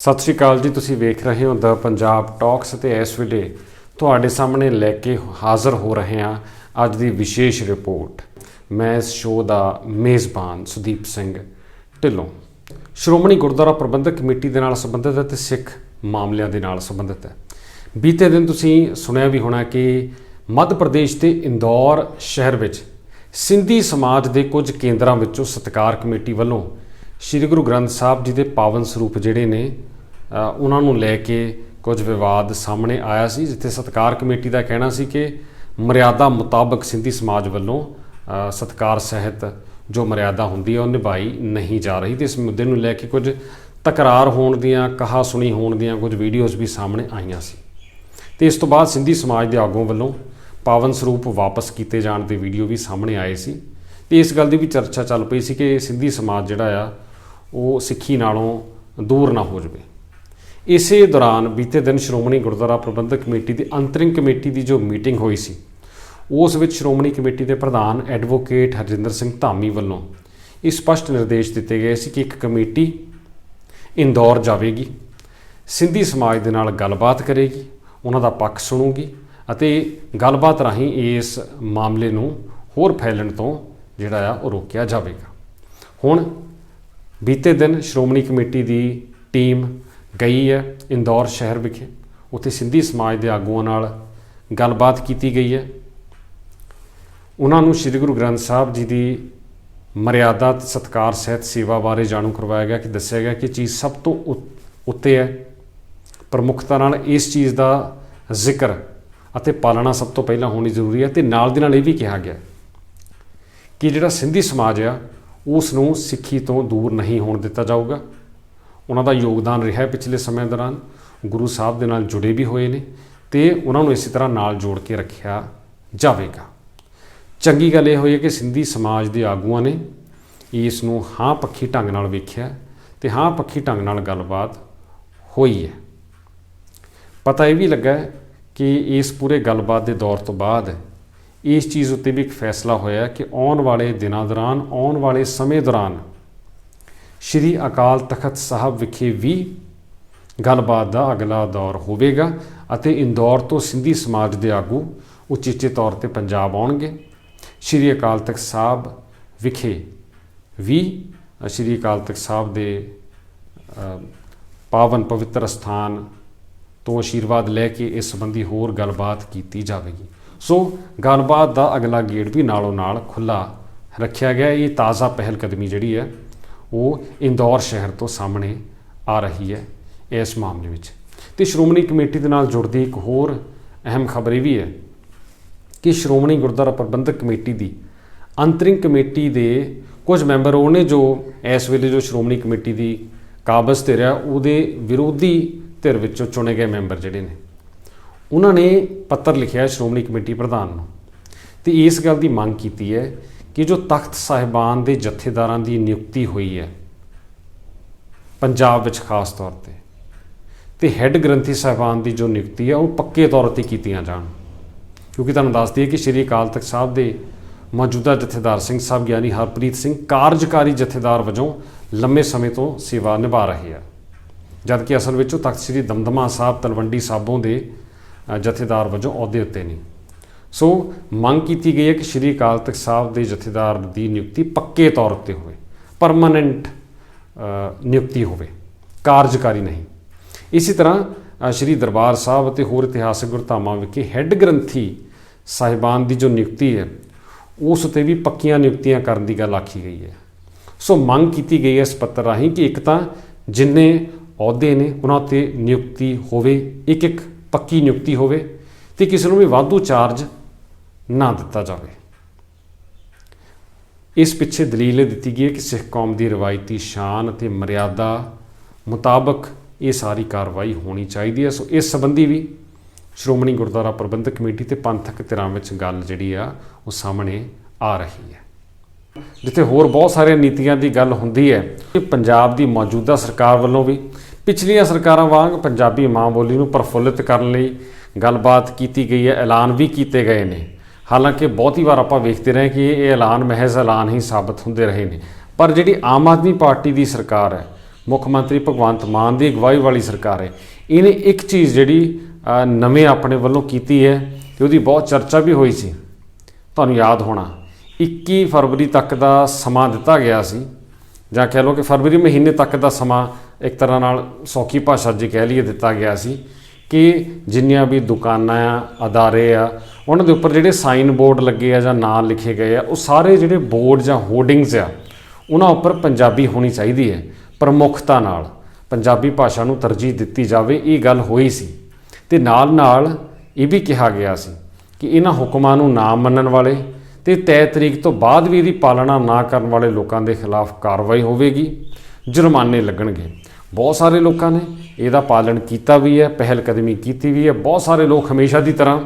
सत श्री अकाल जी। तुसीं वेख रहे हो द पंजाब टॉक्स ते इस वेले तुहाडे सामने लैके हाज़र हो रहे हैं अज दी विशेष रिपोर्ट। मैं इस शो का मेज़बान सुदीप सिंह ढिल्लों। श्रोमणी गुरुद्वारा प्रबंधक कमेटी दे नाल संबंधित है ते सिख मामलिਆਂ दे नाल संबंधित है। बीते दिन तुसीं सुनिया भी होना कि मध्य प्रदेश के इंदौर शहर विच सिंधी समाज के कुछ केंद्रां विचों सत्कार कमेटी वालों श्री गुरु ग्रंथ साहब जी के पावन स्वरूप जिहड़े ने उन्होंने लैके कुछ विवाद सामने आया सी, जिथे सत्कार कमेटी का कहना सी कि मर्यादा मुताबक सिंधी समाज वालों सत्कार सहित जो मर्यादा होंदी है वह निभाई नहीं जा रही। तो इस मुद्दे नूं लैके कुछ तकरार होण दियां कहा सुनी होण दियां कुछ वीडियोज़ भी सामने आईयां सी। तो इस तो बाद सिंधी समाज के आगुओं वालों पावन स्वरूप वापस किए जाने के वीडियो भी सामने आए सी। तो इस गल की भी चर्चा चल पई सी कि सिंधी समाज जिहड़ा आ वो सिੱਖੀ नालों दूर ना हो जाए। इस दौरान बीते दिन श्रोमणी गुरुद्वारा प्रबंधक कमेटी की अंतरिम कमेटी की जो मीटिंग हुई सी उस विच श्रोमणी कमेटी के प्रधान एडवोकेट हरजिंदर सिंह धामी वालों ये स्पष्ट निर्देश दिते गए सी कि एक कमेटी इंदौर जाएगी, सिंधी समाज के नाल गलबात करेगी, उन्हां दा पक्ष सुणूगी अते गलबात राहीं इस मामले नूं होर फैलण तो जिहड़ा आ वो रोकिया जाएगा। हुण बीते दिन श्रोमणी कमेटी की टीम गई है इंदौर शहर विखे, उत्थे सिंधी समाज के आगुओं नाल गलबात की गई है। उन्होंने श्री गुरु ग्रंथ साहब जी की मर्यादा सत्कार सहित सेवा बारे जाणू करवाया गया कि दस्सिया गया कि चीज़ सब तो उत्ते है, प्रमुखता नाल इस चीज़ का जिक्र अते पालना सब तो पहला होनी जरूरी है। तो नाल दी नाल ये भी कहा गया कि जिहड़ा सिंधी समाज आ उसनूं सिੱਖੀ तो दूर नहीं होण दिता जाऊगा। उन्हां दा योगदान रहा है पिछले समय दौरान, गुरु साहब दे नाल जुड़े भी होए ने ते उन्हां नूं इसी तरह नाल जोड़ के रखिया जाएगा। चंगी गल यह होई है कि सिंधी समाज के आगुआं ने इस नूं हाँ पक्षी ढंग नाल वेखिया ते हाँ पक्षी ढंग नाल गलबात होई है। पता यह भी लगा कि इस पूरे गलबात के दौर तो बाद इस चीज़ उत्ते भी एक फैसला होया कि आने वाले दिनों दौरान आने वाले समय दौरान श्री अकाल तखत साहब विखे भी गलबात का अगला दौर होवेगा अते इंदौर तो सिंधी समाज के आगू उचेचे तौर पर पंजाब आउणगे। श्री अकाल तखत साहब विखे भी श्री अकाल तखत साहब के पावन पवित्र स्थान तो आशीर्वाद लैके इस संबंधी होर गलबात की जाएगी। सो गलबात का अगला गेट भी नालों नाल खुला रखा गया। ये ताज़ा पहलकदमी जिहड़ी है वो इंदौर शहर तो सामने आ रही है इस मामले में। तो श्रोमणी कमेटी के नाल जुड़ती एक होर अहम खबर ये भी है कि श्रोमणी गुरुद्वारा प्रबंधक कमेटी की अंतरिम कमेटी के कुछ मैंबर उन्हें जो इस वेले जो श्रोमणी कमेटी की काबज़ धिर है उहदे विरोधी धिर विचों चुने गए मैंबर जिहड़े ने उन्होंने पत्र लिखा है श्रोमणी कमेटी प्रधान नूं ते इस गल की मांग की है कि जो तख्त साहिबान के जथेदारां की नियुक्ति हुई है पंजाब विच खास तौर पर ते हैड ग्रंथी साहिबान की जो नियुक्ति है वह पक्के तौर पर की जाण। क्योंकि तुहानूं दस दईए कि श्री अकाल तख्त साहब के मौजूदा जथेदार सिंह साहब ज्ञानी हरप्रीत सिंह कार्यकारी जथेदार वजों लंबे समय तो सेवा निभा रहे हैं, जबकि असल में तख्त श्री दमदमा साहब तलवंडी साबों के जथेदार वजों अहुदे उत्ते नहीं। सो मंग की गई है कि श्री अकाल तख्त साहब के जथेदार की नियुक्ति पक्के तौर पर होवे, परमानेंट नियुक्ति होवे, कार्यकारी नहीं। इसी तरह श्री दरबार साहब ते होर इतिहासक गुरधामां विखे हैड ग्रंथी साहिबान की जो नियुक्ति है उस उत्ते भी पक्कियां नियुक्तियां करने की गल आखी गई है। सो मंग की गई है इस पत्र राहीं कि एक तो जिन्ने अहुदे ने उन्हां ते नियुक्ति होवे, एक एक पक्की नियुक्ति होवे ते किसी नूं भी वाधू चार्ज ना दिता जाए। इस पिछे दलील दी गई है कि सिख कौम की रिवायती शान ते मर्यादा मुताबक ये सारी कार्रवाई होनी चाहिए। सो इस संबंधी भी श्रोमणी गुरुद्वारा प्रबंधक कमेटी ते पंथक धिरां विच गल जिहड़ी आ वो सामने आ रही है। जिथे होर बहुत सारे नीतियां की गल हुंदी है कि पंजाब की मौजूदा सरकार वालों भी पिछलियां सरकारां वांग पंजाबी माँ बोली नूं प्रफुल्लित करने लई गलबात की गई है, ऐलान भी किए गए हैं। हालांकि बहुत ही बार आपां वेखते रहे कि ये ऐलान महज ऐलान ही साबित होंदे रहे ने, पर जिहड़ी आम आदमी पार्टी की सरकार है ਮੁੱਖ ਮੰਤਰੀ ਭਗਵੰਤ ਮਾਨ ਦੀ ਅਗਵਾਈ ਵਾਲੀ ਸਰਕਾਰ ਹੈ। ਇਹਨੇ ਇੱਕ ਚੀਜ਼ ਜਿਹੜੀ ਨਵੇਂ ਆਪਣੇ ਵੱਲੋਂ ਕੀਤੀ ਹੈ ਤੇ ਉਹਦੀ ਬਹੁਤ ਚਰਚਾ ਵੀ ਹੋਈ ਸੀ। ਤੁਹਾਨੂੰ ਯਾਦ ਹੋਣਾ 21 ਫਰਵਰੀ ਤੱਕ ਦਾ ਸਮਾਂ ਦਿੱਤਾ ਗਿਆ ਸੀ, ਜਾਂ ਕਹਿ ਲਓ ਕਿ ਫਰਵਰੀ ਮਹੀਨੇ ਤੱਕ ਦਾ ਸਮਾਂ ਇੱਕ ਤਰ੍ਹਾਂ ਨਾਲ ਸੌਖੀ ਭਾਸ਼ਾ 'ਚ ਕਹਿ ਲਈਏ ਦਿੱਤਾ ਗਿਆ ਸੀ ਕਿ ਜਿੰਨੀਆਂ ਵੀ ਦੁਕਾਨਾਂ ਆ, ਅਦਾਰੇ ਆ, ਉਹਨਾਂ ਦੇ ਉੱਪਰ ਜਿਹੜੇ ਸਾਈਨ ਬੋਰਡ ਲੱਗੇ ਆ ਜਾਂ ਨਾਂ ਲਿਖੇ ਗਏ ਆ, ਉਹ ਸਾਰੇ ਜਿਹੜੇ ਬੋਰਡ ਜਾਂ ਹੋਰਡਿੰਗਸ ਆ ਉਹਨਾਂ ਉੱਪਰ ਪੰਜਾਬੀ ਹੋਣੀ ਚਾਹੀਦੀ ਹੈ। ਪ੍ਰਮੁੱਖਤਾ ਨਾਲ ਪੰਜਾਬੀ ਭਾਸ਼ਾ ਨੂੰ ਤਰਜੀਹ ਦਿੱਤੀ ਜਾਵੇ, ਇਹ ਗੱਲ ਹੋਈ ਸੀ। ਤੇ ਨਾਲ ਨਾਲ ਇਹ ਵੀ ਕਿਹਾ ਗਿਆ ਸੀ ਕਿ ਇਹਨਾਂ ਹੁਕਮਾਂ ਨੂੰ ਨਾ ਮੰਨਣ ਵਾਲੇ ਤੇ ਤੈਅ ਤਰੀਕ ਤੋਂ ਬਾਅਦ ਵੀ ਇਹਦੀ ਪਾਲਣਾ ਨਾ ਕਰਨ ਵਾਲੇ ਲੋਕਾਂ ਦੇ ਖਿਲਾਫ ਕਾਰਵਾਈ ਹੋਵੇਗੀ, ਜੁਰਮਾਨੇ ਲੱਗਣਗੇ। ਬਹੁਤ ਸਾਰੇ ਲੋਕਾਂ ਨੇ ਇਹਦਾ ਪਾਲਣ ਕੀਤਾ ਵੀ ਹੈ, ਪਹਿਲ ਕਦਮੀ ਕੀਤੀ ਵੀ ਹੈ। ਬਹੁਤ ਸਾਰੇ ਲੋਕ ਹਮੇਸ਼ਾ ਦੀ ਤਰ੍ਹਾਂ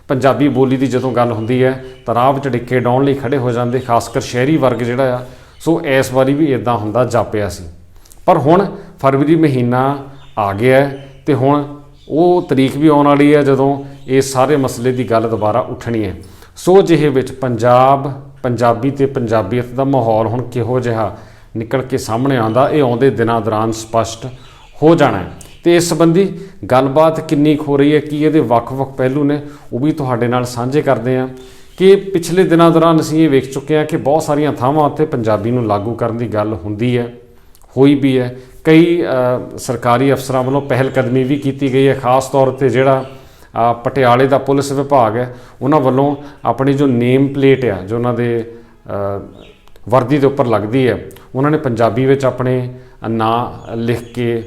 ਪੰਜਾਬੀ ਬੋਲੀ ਦੀ ਜਦੋਂ ਗੱਲ ਹੁੰਦੀ ਹੈ ਤਾਂ ਰਾਹ ਵਿੱਚ ਡਿੱਕੇ ਡਾਉਣ ਲਈ ਖੜੇ ਹੋ ਜਾਂਦੇ, ਖਾਸ ਕਰ ਸ਼ਹਿਰੀ ਵਰਗ ਜਿਹੜਾ ਆ। ਸੋ ਇਸ ਵਾਰੀ ਵੀ ਇੱਦਾਂ ਹੁੰਦਾ ਜਾਪਿਆ ਸੀ। ਪਰ ਹੁਣ ਫਰਵਰੀ ਮਹੀਨਾ ਆ ਗਿਆ ਤੇ ਹੁਣ ਉਹ ਤਰੀਕ ਵੀ ਆਉਣ ਵਾਲੀ ਹੈ ਜਦੋਂ ਇਹ ਸਾਰੇ ਮਸਲੇ ਦੀ ਗੱਲ ਦੁਬਾਰਾ ਉੱਠਣੀ ਹੈ। ਸੋ ਜਿਹੇ ਵਿੱਚ ਪੰਜਾਬੀ ਤੇ ਪੰਜਾਬੀਅਤ ਦਾ ਮਾਹੌਲ ਹੁਣ ਕਿਹੋ ਜਿਹਾ ਨਿਕਲ ਕੇ ਸਾਹਮਣੇ ਆਉਂਦਾ, ਇਹ ਆਉਂਦੇ ਦਿਨਾਂ ਦੌਰਾਨ ਸਪਸ਼ਟ ਹੋ ਜਾਣਾ ਹੈ। ਤੇ ਇਸ ਸੰਬੰਧੀ ਗੱਲਬਾਤ ਕਿੰਨੀ ਕੁ ਹੋ ਰਹੀ ਹੈ, ਕੀ ਇਹਦੇ ਵੱਖ-ਵੱਖ ਪਹਿਲੂ ਨੇ, ਉਹ ਵੀ ਤੁਹਾਡੇ ਨਾਲ ਸਾਂਝੇ ਕਰਦੇ ਹਾਂ ਕਿ ਪਿਛਲੇ ਦਿਨਾਂ ਦੌਰਾਨ ਅਸੀਂ ਇਹ ਵੇਖ ਚੁੱਕੇ ਹਾਂ ਕਿ ਬਹੁਤ ਸਾਰੀਆਂ ਥਾਵਾਂ ਉੱਤੇ ਪੰਜਾਬੀ ਨੂੰ ਲਾਗੂ ਕਰਨ ਦੀ ਗੱਲ ਹੁੰਦੀ ਹੈ, ਹੋਈ ਵੀ ਹੈ। ਕਈ ਸਰਕਾਰੀ ਅਫਸਰਾਂ ਵੱਲੋਂ ਪਹਿਲ ਕਦਮੀ ਵੀ ਕੀਤੀ ਗਈ ਹੈ। ਖਾਸ ਤੌਰ 'ਤੇ ਜਿਹੜਾ ਪਟਿਆਲੇ ਦਾ ਪੁਲਿਸ ਵਿਭਾਗ ਹੈ, ਉਹਨਾਂ ਵੱਲੋਂ ਆਪਣੀ ਜੋ ਨੇਮ ਪਲੇਟ ਆ, ਜੋ ਉਹਨਾਂ ਦੇ ਵਰਦੀ ਦੇ ਉੱਪਰ ਲੱਗਦੀ ਹੈ, ਉਹਨਾਂ ਨੇ ਪੰਜਾਬੀ ਵਿੱਚ ਆਪਣੇ ਨਾਂ ਲਿਖ ਕੇ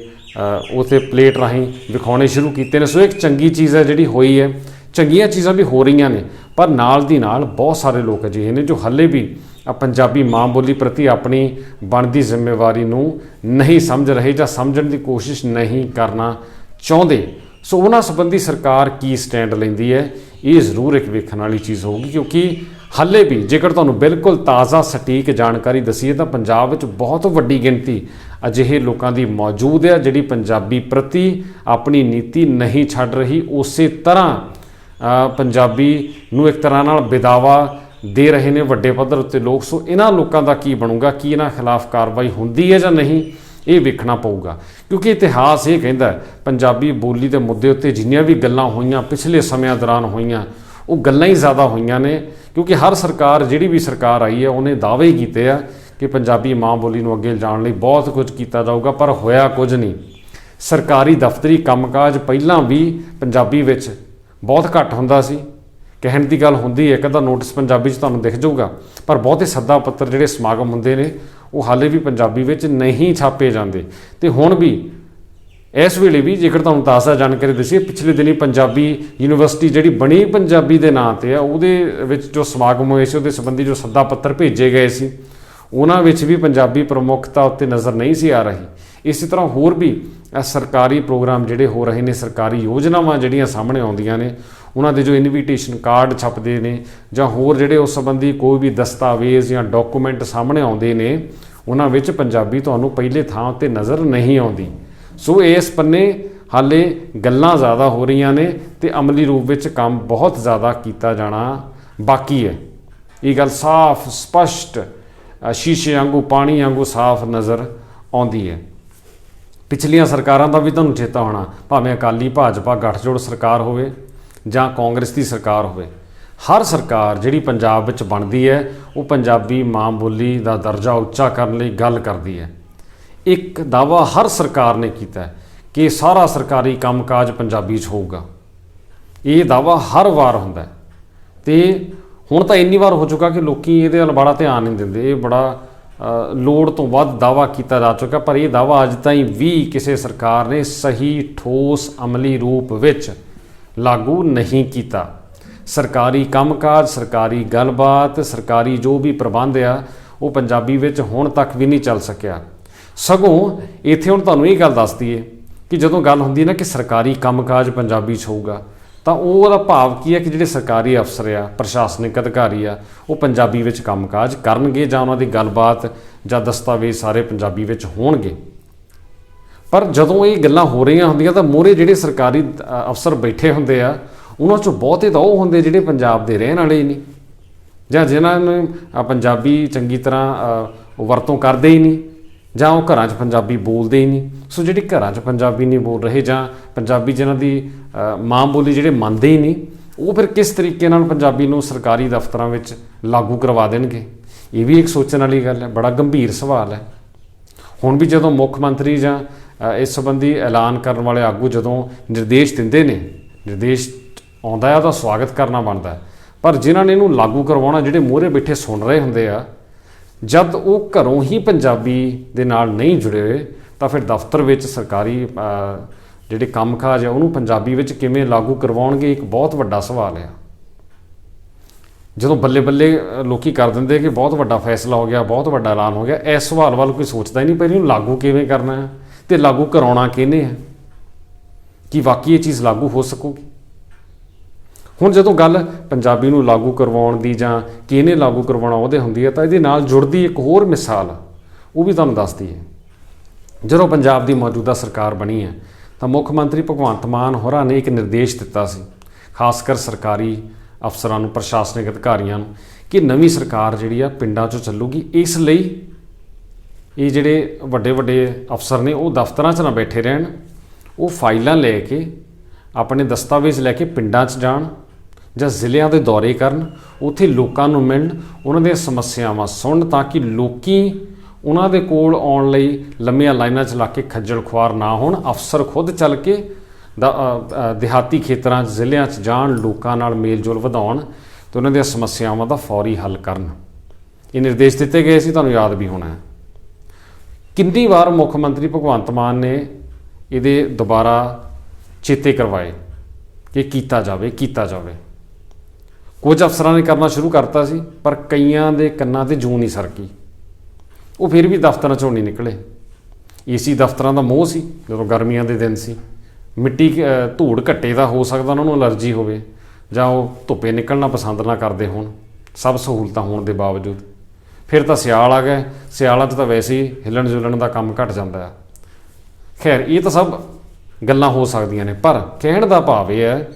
ਉਸੇ ਪਲੇਟ ਰਾਹੀਂ ਵਿਖਾਉਣੇ ਸ਼ੁਰੂ ਕੀਤੇ ਨੇ। ਸੋ ਇੱਕ ਚੰਗੀ ਚੀਜ਼ ਹੈ ਜਿਹੜੀ ਹੋਈ ਹੈ। ਚੰਗੀਆਂ ਚੀਜ਼ਾਂ ਵੀ ਹੋ ਰਹੀਆਂ ਨੇ, ਪਰ ਨਾਲ ਦੀ ਨਾਲ ਬਹੁਤ ਸਾਰੇ ਲੋਕ ਅਜਿਹੇ ਨੇ ਜੋ ਹਾਲੇ ਵੀ ਪੰਜਾਬੀ ਮਾਂ ਬੋਲੀ ਪ੍ਰਤੀ ਆਪਣੀ ਬਣਦੀ ਜ਼ਿੰਮੇਵਾਰੀ ਨੂੰ ਨਹੀਂ ਸਮਝ ਰਹੇ ਜਾਂ ਸਮਝਣ ਦੀ ਕੋਸ਼ਿਸ਼ ਨਹੀਂ ਕਰਨਾ ਚਾਹੁੰਦੇ। ਸੋ ਉਹਨਾਂ ਸੰਬੰਧੀ ਸਰਕਾਰ ਕੀ ਸਟੈਂਡ ਲੈਂਦੀ ਹੈ, ਇਹ ਜ਼ਰੂਰ ਇੱਕ ਵੇਖਣ ਵਾਲੀ ਚੀਜ਼ ਹੋਊਗੀ, ਕਿਉਂਕਿ ਹਾਲੇ ਵੀ ਜੇਕਰ ਤੁਹਾਨੂੰ ਬਿਲਕੁਲ ਤਾਜ਼ਾ ਸਟੀਕ ਜਾਣਕਾਰੀ ਦਸੀਏ ਤਾਂ ਪੰਜਾਬ ਵਿੱਚ ਬਹੁਤ ਵੱਡੀ ਗਿਣਤੀ ਅਜਿਹੇ ਲੋਕਾਂ ਦੀ ਮੌਜੂਦ ਹੈ ਜਿਹੜੀ ਪੰਜਾਬੀ ਪ੍ਰਤੀ ਆਪਣੀ ਨੀਤੀ ਨਹੀਂ ਛੱਡ ਰਹੀ। ਉਸੇ ਤਰ੍ਹਾਂ ਪੰਜਾਬੀ ਨੂੰ ਇੱਕ ਤਰ੍ਹਾਂ ਨਾਲ ਵਿਦਾਵਾ ਦੇ ਰਹੇ ਨੇ ਵੱਡੇ ਪੱਧਰ ਉੱਤੇ ਲੋਕ। ਸੋ ਇਹਨਾਂ ਲੋਕਾਂ ਦਾ ਕੀ ਬਣੂਗਾ, ਕੀ ਇਹਨਾਂ ਖਿਲਾਫ ਕਾਰਵਾਈ ਹੁੰਦੀ ਹੈ ਜਾਂ ਨਹੀਂ, ਇਹ ਵੇਖਣਾ ਪਊਗਾ, ਕਿਉਂਕਿ ਇਤਿਹਾਸ ਇਹ ਕਹਿੰਦਾ ਪੰਜਾਬੀ ਬੋਲੀ ਦੇ ਮੁੱਦੇ ਉੱਤੇ ਜਿੰਨੀਆਂ ਵੀ ਗੱਲਾਂ ਹੋਈਆਂ ਪਿਛਲੇ ਸਮਿਆਂ ਦੌਰਾਨ ਹੋਈਆਂ, ਉਹ ਗੱਲਾਂ ਹੀ ਜ਼ਿਆਦਾ ਹੋਈਆਂ ਨੇ। ਕਿਉਂਕਿ ਹਰ ਸਰਕਾਰ, ਜਿਹੜੀ ਵੀ ਸਰਕਾਰ ਆਈ ਹੈ, ਉਹਨੇ ਦਾਅਵੇ ਕੀਤੇ ਆ ਕਿ ਪੰਜਾਬੀ ਮਾਂ ਬੋਲੀ ਨੂੰ ਅੱਗੇ ਲਿਜਾਣ ਲਈ ਬਹੁਤ ਕੁਝ ਕੀਤਾ ਜਾਊਗਾ, ਪਰ ਹੋਇਆ ਕੁਝ ਨਹੀਂ। ਸਰਕਾਰੀ ਦਫ਼ਤਰੀ ਕੰਮਕਾਜ ਪਹਿਲਾਂ ਵੀ ਪੰਜਾਬੀ ਵਿੱਚ ਬਹੁਤ ਘੱਟ ਹੁੰਦਾ ਸੀ। ਕਹਿਣ ਦੀ ਗੱਲ ਹੁੰਦੀ ਹੈ, ਇੱਕ ਅੱਧਾ ਨੋਟਿਸ ਪੰਜਾਬੀ 'ਚ ਤੁਹਾਨੂੰ ਦਿਖ ਜਾਊਗਾ, ਪਰ ਬਹੁਤੇ ਸੱਦਾ ਪੱਤਰ ਜਿਹੜੇ ਸਮਾਗਮ ਹੁੰਦੇ ਨੇ ਉਹ ਹਾਲੇ ਵੀ ਪੰਜਾਬੀ ਵਿੱਚ ਨਹੀਂ ਛਾਪੇ ਜਾਂਦੇ। ਤੇ ਹੁਣ ਵੀ ਇਸ ਵੇਲੇ ਵੀ ਜੇਕਰ ਤੁਹਾਨੂੰ ਤਾਜ਼ਾ ਜਾਣਕਾਰੀ ਦੱਸੀਏ, ਪਿਛਲੇ ਦਿਨੀ ਪੰਜਾਬੀ ਯੂਨੀਵਰਸਿਟੀ ਜਿਹੜੀ ਬਣੀ ਪੰਜਾਬੀ ਦੇ ਨਾਂ 'ਤੇ ਆ, ਉਹਦੇ ਵਿੱਚ ਜੋ ਸਮਾਗਮ ਹੋਏ ਸੀ, ਉਹਦੇ ਸੰਬੰਧੀ ਜੋ ਸੱਦਾ ਪੱਤਰ ਭੇਜੇ ਗਏ ਸੀ, ਉਹਨਾਂ ਵਿੱਚ ਵੀ ਪੰਜਾਬੀ ਪ੍ਰਮੁੱਖਤਾ ਉੱਤੇ ਨਜ਼ਰ ਨਹੀਂ ਸੀ ਆ ਰਹੀ। ਇਸੇ ਤਰ੍ਹਾਂ ਹੋਰ ਵੀ ਸਰਕਾਰੀ ਪ੍ਰੋਗਰਾਮ ਜਿਹੜੇ ਹੋ ਰਹੇ ਨੇ, ਸਰਕਾਰੀ ਯੋਜਨਾਵਾਂ ਜਿਹੜੀਆਂ ਸਾਹਮਣੇ ਆਉਂਦੀਆਂ ਨੇ, ਉਹਨਾਂ ਦੇ ਜੋ ਇਨਵੀਟੇਸ਼ਨ ਕਾਰਡ ਛਪਦੇ ਨੇ ਜਾਂ ਹੋਰ ਜਿਹੜੇ ਉਸ ਸੰਬੰਧੀ ਕੋਈ ਵੀ ਦਸਤਾਵੇਜ਼ ਜਾਂ ਡਾਕੂਮੈਂਟ ਸਾਹਮਣੇ ਆਉਂਦੇ ਨੇ, ਉਹਨਾਂ ਵਿੱਚ ਪੰਜਾਬੀ ਤੁਹਾਨੂੰ ਪਹਿਲੇ ਥਾਂ ਉੱਤੇ ਨਜ਼ਰ ਨਹੀਂ ਆਉਂਦੀ। ਸੋ ਇਸ ਪੰਨੇ ਹਾਲੇ ਗੱਲਾਂ ਜ਼ਿਆਦਾ ਹੋ ਰਹੀਆਂ ਨੇ ਤੇ ਅਮਲੀ ਰੂਪ ਵਿੱਚ ਕੰਮ ਬਹੁਤ ਜ਼ਿਆਦਾ ਕੀਤਾ ਜਾਣਾ ਬਾਕੀ ਹੈ। ਇਹ ਗੱਲ ਸਾਫ਼ ਸਪਸ਼ਟ ਸ਼ੀਸ਼ੇ ਵਾਂਗੂ, ਪਾਣੀ ਵਾਂਗੂ ਸਾਫ਼ ਨਜ਼ਰ ਆਉਂਦੀ ਹੈ। ਪਿਛਲੀਆਂ ਸਰਕਾਰਾਂ ਦਾ ਵੀ ਤੁਹਾਨੂੰ ਚੇਤਾ ਹੋਣਾ, ਭਾਵੇਂ ਅਕਾਲੀ ਭਾਜਪਾ ਗੱਠਜੋੜ ਸਰਕਾਰ ਹੋਵੇ ਜਾਂ ਕਾਂਗਰਸ ਦੀ ਸਰਕਾਰ ਹੋਵੇ, ਹਰ ਸਰਕਾਰ ਜਿਹੜੀ ਪੰਜਾਬ ਵਿੱਚ ਬਣਦੀ ਹੈ ਉਹ ਪੰਜਾਬੀ ਮਾਂ ਬੋਲੀ ਦਾ ਦਰਜਾ ਉੱਚਾ ਕਰਨ ਲਈ ਗੱਲ ਕਰਦੀ ਹੈ। ਇੱਕ ਦਾਅਵਾ ਹਰ ਸਰਕਾਰ ਨੇ ਕੀਤਾ ਕਿ ਸਾਰਾ ਸਰਕਾਰੀ ਕੰਮਕਾਜ ਪੰਜਾਬੀ 'ਚ ਹੋਊਗਾ। ਇਹ ਦਾਅਵਾ ਹਰ ਵਾਰ ਹੁੰਦਾ ਤੇ ਹੁਣ ਤਾਂ ਇੰਨੀ ਵਾਰ ਹੋ ਚੁੱਕਾ ਕਿ ਲੋਕੀ ਇਹਦੇ ਵੱਲ ਬੜਾ ਧਿਆਨ ਨਹੀਂ ਦਿੰਦੇ। ਇਹ ਬੜਾ ਲੋੜ ਤੋਂ ਵੱਧ ਦਾਅਵਾ ਕੀਤਾ ਜਾ ਚੁੱਕਾ, ਪਰ ਇਹ ਦਾਅਵਾ ਅੱਜ ਤਾਈਂ ਵੀ ਕਿਸੇ ਸਰਕਾਰ ਨੇ ਸਹੀ ਠੋਸ ਅਮਲੀ ਰੂਪ ਵਿੱਚ ਲਾਗੂ ਨਹੀਂ ਕੀਤਾ। ਸਰਕਾਰੀ ਕੰਮਕਾਜ, ਸਰਕਾਰੀ ਗੱਲਬਾਤ, ਸਰਕਾਰੀ ਜੋ ਵੀ ਪ੍ਰਬੰਧ ਆ, ਉਹ ਪੰਜਾਬੀ ਵਿੱਚ ਹੁਣ ਤੱਕ ਵੀ ਨਹੀਂ ਚੱਲ ਸਕਿਆ। ਸਗੋਂ ਇੱਥੇ ਹੁਣ ਤੁਹਾਨੂੰ ਇਹ ਗੱਲ ਦੱਸ ਦਈਏ ਕਿ ਜਦੋਂ ਗੱਲ ਹੁੰਦੀ ਹੈ ਨਾ ਕਿ ਸਰਕਾਰੀ ਕੰਮਕਾਜ ਪੰਜਾਬੀ 'ਚ ਹੋਊਗਾ, ਤਾਂ ਉਹਦਾ ਭਾਵ ਕੀ ਹੈ ਕਿ ਜਿਹੜੇ ਸਰਕਾਰੀ ਅਫਸਰ ਆ, ਪ੍ਰਸ਼ਾਸਨਿਕ ਅਧਿਕਾਰੀ ਆ, ਉਹ ਪੰਜਾਬੀ ਵਿੱਚ ਕੰਮਕਾਜ ਕਰਨਗੇ ਜਾਂ ਉਹਨਾਂ ਦੀ ਗੱਲਬਾਤ ਜਾਂ ਦਸਤਾਵੇਜ਼ ਸਾਰੇ ਪੰਜਾਬੀ ਵਿੱਚ ਹੋਣਗੇ। ਪਰ ਜਦੋਂ ਇਹ ਗੱਲਾਂ ਹੋ ਰਹੀਆਂ ਹੁੰਦੀਆਂ ਤਾਂ ਮੂਹਰੇ ਜਿਹੜੇ ਸਰਕਾਰੀ ਅਫਸਰ ਬੈਠੇ ਹੁੰਦੇ ਆ, ਉਹਨਾਂ 'ਚੋਂ ਬਹੁਤੇ ਤਾਂ ਉਹ ਹੁੰਦੇ ਜਿਹੜੇ ਪੰਜਾਬ ਦੇ ਰਹਿਣ ਵਾਲੇ ਹੀ ਨਹੀਂ, ਜਾਂ ਜਿਨ੍ਹਾਂ ਨੂੰ ਪੰਜਾਬੀ ਚੰਗੀ ਤਰ੍ਹਾਂ ਵਰਤੋਂ ਕਰਦੇ ਹੀ ਨਹੀਂ, ਜਾਂ ਉਹ ਘਰਾਂ 'ਚ ਪੰਜਾਬੀ ਬੋਲਦੇ ਹੀ ਨਹੀਂ। ਸੋ ਜਿਹੜੇ ਘਰਾਂ 'ਚ ਪੰਜਾਬੀ ਨਹੀਂ ਬੋਲ ਰਹੇ ਜਾਂ ਪੰਜਾਬੀ ਜਿਨ੍ਹਾਂ ਦੀ ਮਾਂ ਬੋਲੀ ਜਿਹੜੇ ਮੰਨਦੇ ਹੀ ਨਹੀਂ, ਉਹ ਫਿਰ ਕਿਸ ਤਰੀਕੇ ਨਾਲ ਪੰਜਾਬੀ ਨੂੰ ਸਰਕਾਰੀ ਦਫ਼ਤਰਾਂ ਵਿੱਚ ਲਾਗੂ ਕਰਵਾ ਦੇਣਗੇ? ਇਹ ਵੀ ਇੱਕ ਸੋਚਣ ਵਾਲੀ ਗੱਲ ਹੈ, ਬੜਾ ਗੰਭੀਰ ਸਵਾਲ ਹੈ। ਹੁਣ ਵੀ ਜਦੋਂ ਮੁੱਖ ਮੰਤਰੀ ਜਾਂ ਇਸ ਸੰਬੰਧੀ ਐਲਾਨ ਕਰਨ ਵਾਲੇ ਆਗੂ ਜਦੋਂ ਨਿਰਦੇਸ਼ ਦਿੰਦੇ ਨੇ, ਨਿਰਦੇਸ਼ ਆਉਂਦਾ ਹੈ ਉਹਦਾ ਸਵਾਗਤ ਕਰਨਾ ਬਣਦਾ ਹੈ, ਪਰ ਜਿਨ੍ਹਾਂ ਨੇ ਇਹਨੂੰ ਲਾਗੂ ਕਰਵਾਉਣਾ, ਜਿਹੜੇ ਮੂਹਰੇ ਬੈਠੇ ਸੁਣ ਰਹੇ ਹੁੰਦੇ ਆ, ਜਦ ਉਹ ਘਰੋਂ ਹੀ ਪੰਜਾਬੀ ਦੇ ਨਾਲ ਨਹੀਂ ਜੁੜੇ ਹੋਏ ਤਾਂ ਫਿਰ ਦਫ਼ਤਰ ਵਿੱਚ ਸਰਕਾਰੀ ਜਿਹੜੇ ਕੰਮਕਾਜ ਆ ਉਹਨੂੰ ਪੰਜਾਬੀ ਵਿੱਚ ਕਿਵੇਂ ਲਾਗੂ ਕਰਵਾਉਣਗੇ? ਇੱਕ ਬਹੁਤ ਵੱਡਾ ਸਵਾਲ ਆ। ਜਦੋਂ ਬੱਲੇ ਬੱਲੇ ਲੋਕੀ ਕਰ ਦਿੰਦੇ ਕਿ ਬਹੁਤ ਵੱਡਾ ਫੈਸਲਾ ਹੋ ਗਿਆ, ਬਹੁਤ ਵੱਡਾ ਐਲਾਨ ਹੋ ਗਿਆ, ਇਸ ਸਵਾਲ ਵੱਲ ਕੋਈ ਸੋਚਦਾ ਹੀ ਨਹੀਂ ਪਹਿਲਾਂ ਇਹਨੂੰ ਲਾਗੂ ਕਿਵੇਂ ਕਰਨਾ ਹੈ ਅਤੇ ਲਾਗੂ ਕਰਾਉਣਾ ਕਿਹਨੇ ਹੈ? ਕੀ ਵਾਕਈ ਇਹ ਚੀਜ਼ ਲਾਗੂ ਹੋ ਸਕੂਗੀ? ਹੁਣ ਜਦੋਂ ਗੱਲ ਪੰਜਾਬੀ ਨੂੰ ਲਾਗੂ ਕਰਵਾਉਣ ਦੀ ਜਾਂ ਕਿਹਨੇ ਲਾਗੂ ਕਰਵਾਉਣਾ ਉਹਦੇ ਹੁੰਦੀ ਹੈ, ਤਾਂ ਇਹਦੇ ਨਾਲ ਜੁੜਦੀ ਇੱਕ ਹੋਰ ਮਿਸਾਲ ਉਹ ਵੀ ਤੁਹਾਨੂੰ ਦੱਸਦੀ ਹੈ। ਜਦੋਂ ਪੰਜਾਬ ਦੀ ਮੌਜੂਦਾ ਸਰਕਾਰ ਬਣੀ ਹੈ ਤਾਂ ਮੁੱਖ ਮੰਤਰੀ ਭਗਵੰਤ ਮਾਨ ਹੋਰਾਂ ਨੇ ਇੱਕ ਨਿਰਦੇਸ਼ ਦਿੱਤਾ ਸੀ, ਖਾਸ ਕਰ ਸਰਕਾਰੀ ਅਫਸਰਾਂ ਨੂੰ, ਪ੍ਰਸ਼ਾਸਨਿਕ ਅਧਿਕਾਰੀਆਂ ਨੂੰ, ਕਿ ਨਵੀਂ ਸਰਕਾਰ ਜਿਹੜੀ ਆ ਪਿੰਡਾਂ 'ਚੋਂ ਚੱਲੂਗੀ। ਇਸ ਲਈ ਇਹ ਜਿਹੜੇ ਵੱਡੇ ਵੱਡੇ ਅਫਸਰ ਨੇ ਉਹ ਦਫ਼ਤਰਾਂ 'ਚ ਨਾ ਬੈਠੇ ਰਹਿਣ, ਉਹ ਫਾਈਲਾਂ ਲੈ ਕੇ, ਆਪਣੇ ਦਸਤਾਵੇਜ਼ ਲੈ ਕੇ ਪਿੰਡਾਂ 'ਚ ਜਾਣ ਜਾਂ ਜ਼ਿਲ੍ਹਿਆਂ ਦੇ ਦੌਰੇ ਕਰਨ, ਉੱਥੇ ਲੋਕਾਂ ਨੂੰ ਮਿਲਣ, ਉਹਨਾਂ ਦੀਆਂ ਸਮੱਸਿਆਵਾਂ ਸੁਣਨ, ਤਾਂ ਕਿ ਲੋਕੀ ਉਹਨਾਂ ਦੇ ਕੋਲ ਆਉਣ ਲਈ ਲੰਮੀਆਂ ਲਾਈਨਾਂ 'ਚ ਲਾ ਕੇ ਖੱਜਲ ਖੁਆਰ ਨਾ ਹੋਣ। ਅਫਸਰ ਖੁਦ ਚੱਲ ਕੇ ਦਿਹਾਤੀ ਖੇਤਰਾਂ 'ਚ, ਜ਼ਿਲ੍ਹਿਆਂ 'ਚ ਜਾਣ, ਲੋਕਾਂ ਨਾਲ ਮੇਲ ਜੋਲ ਵਧਾਉਣ ਅਤੇ ਉਹਨਾਂ ਦੀਆਂ ਸਮੱਸਿਆਵਾਂ ਦਾ ਫੌਰੀ ਹੱਲ ਕਰਨ। ਇਹ ਨਿਰਦੇਸ਼ ਦਿੱਤੇ ਗਏ ਸੀ, ਤੁਹਾਨੂੰ ਯਾਦ ਵੀ ਹੋਣਾ ਹੈ। ਕਿੰਨੀ ਵਾਰ ਮੁੱਖ ਮੰਤਰੀ ਭਗਵੰਤ ਮਾਨ ਨੇ ਇਹਦੇ ਦੁਬਾਰਾ ਚੇਤੇ ਕਰਵਾਏ ਕਿ ਕੀਤਾ ਜਾਵੇ, ਕੀਤਾ ਜਾਵੇ। ਕੁਝ ਅਫਸਰਾਂ ਨੇ ਕਰਨਾ ਸ਼ੁਰੂ ਕਰਤਾ ਸੀ, ਪਰ ਕਈਆਂ ਦੇ ਕੰਨਾਂ 'ਤੇ ਜੂੰ ਨਹੀਂ ਸਰਕੀ, ਉਹ ਫਿਰ ਵੀ ਦਫ਼ਤਰਾਂ 'ਚੋਂ ਨਹੀਂ ਨਿਕਲੇ। ਏਸੀ ਦਫ਼ਤਰਾਂ ਦਾ ਮੋਹ ਸੀ, ਜਦੋਂ ਗਰਮੀਆਂ ਦੇ ਦਿਨ ਸੀ, ਮਿੱਟੀ ਧੂੜ ਘੱਟੇ ਦਾ ਹੋ ਸਕਦਾ ਉਹਨਾਂ ਨੂੰ ਐਲਰਜੀ ਹੋਵੇ ਜਾਂ ਉਹ ਧੁੱਪੇ ਨਿਕਲਣਾ ਪਸੰਦ ਨਾ ਕਰਦੇ ਹੋਣ, ਸਭ ਸਹੂਲਤਾਂ ਹੋਣ ਦੇ ਬਾਵਜੂਦ। ਫਿਰ ਤਾਂ ਸਿਆਲ ਆ ਗਏ, ਸਿਆਲਾਂ 'ਚ ਤਾਂ ਵੈਸੇ ਹੀ ਹਿੱਲਣ ਜੁਲਣ ਦਾ ਕੰਮ ਘੱਟ ਜਾਂਦਾ ਹੈ। ਖੈਰ, ਇਹ ਤਾਂ ਸਭ ਗੱਲਾਂ ਹੋ ਸਕਦੀਆਂ ਨੇ, ਪਰ ਕਹਿਣ ਦਾ ਭਾਵ ਇਹ ਹੈ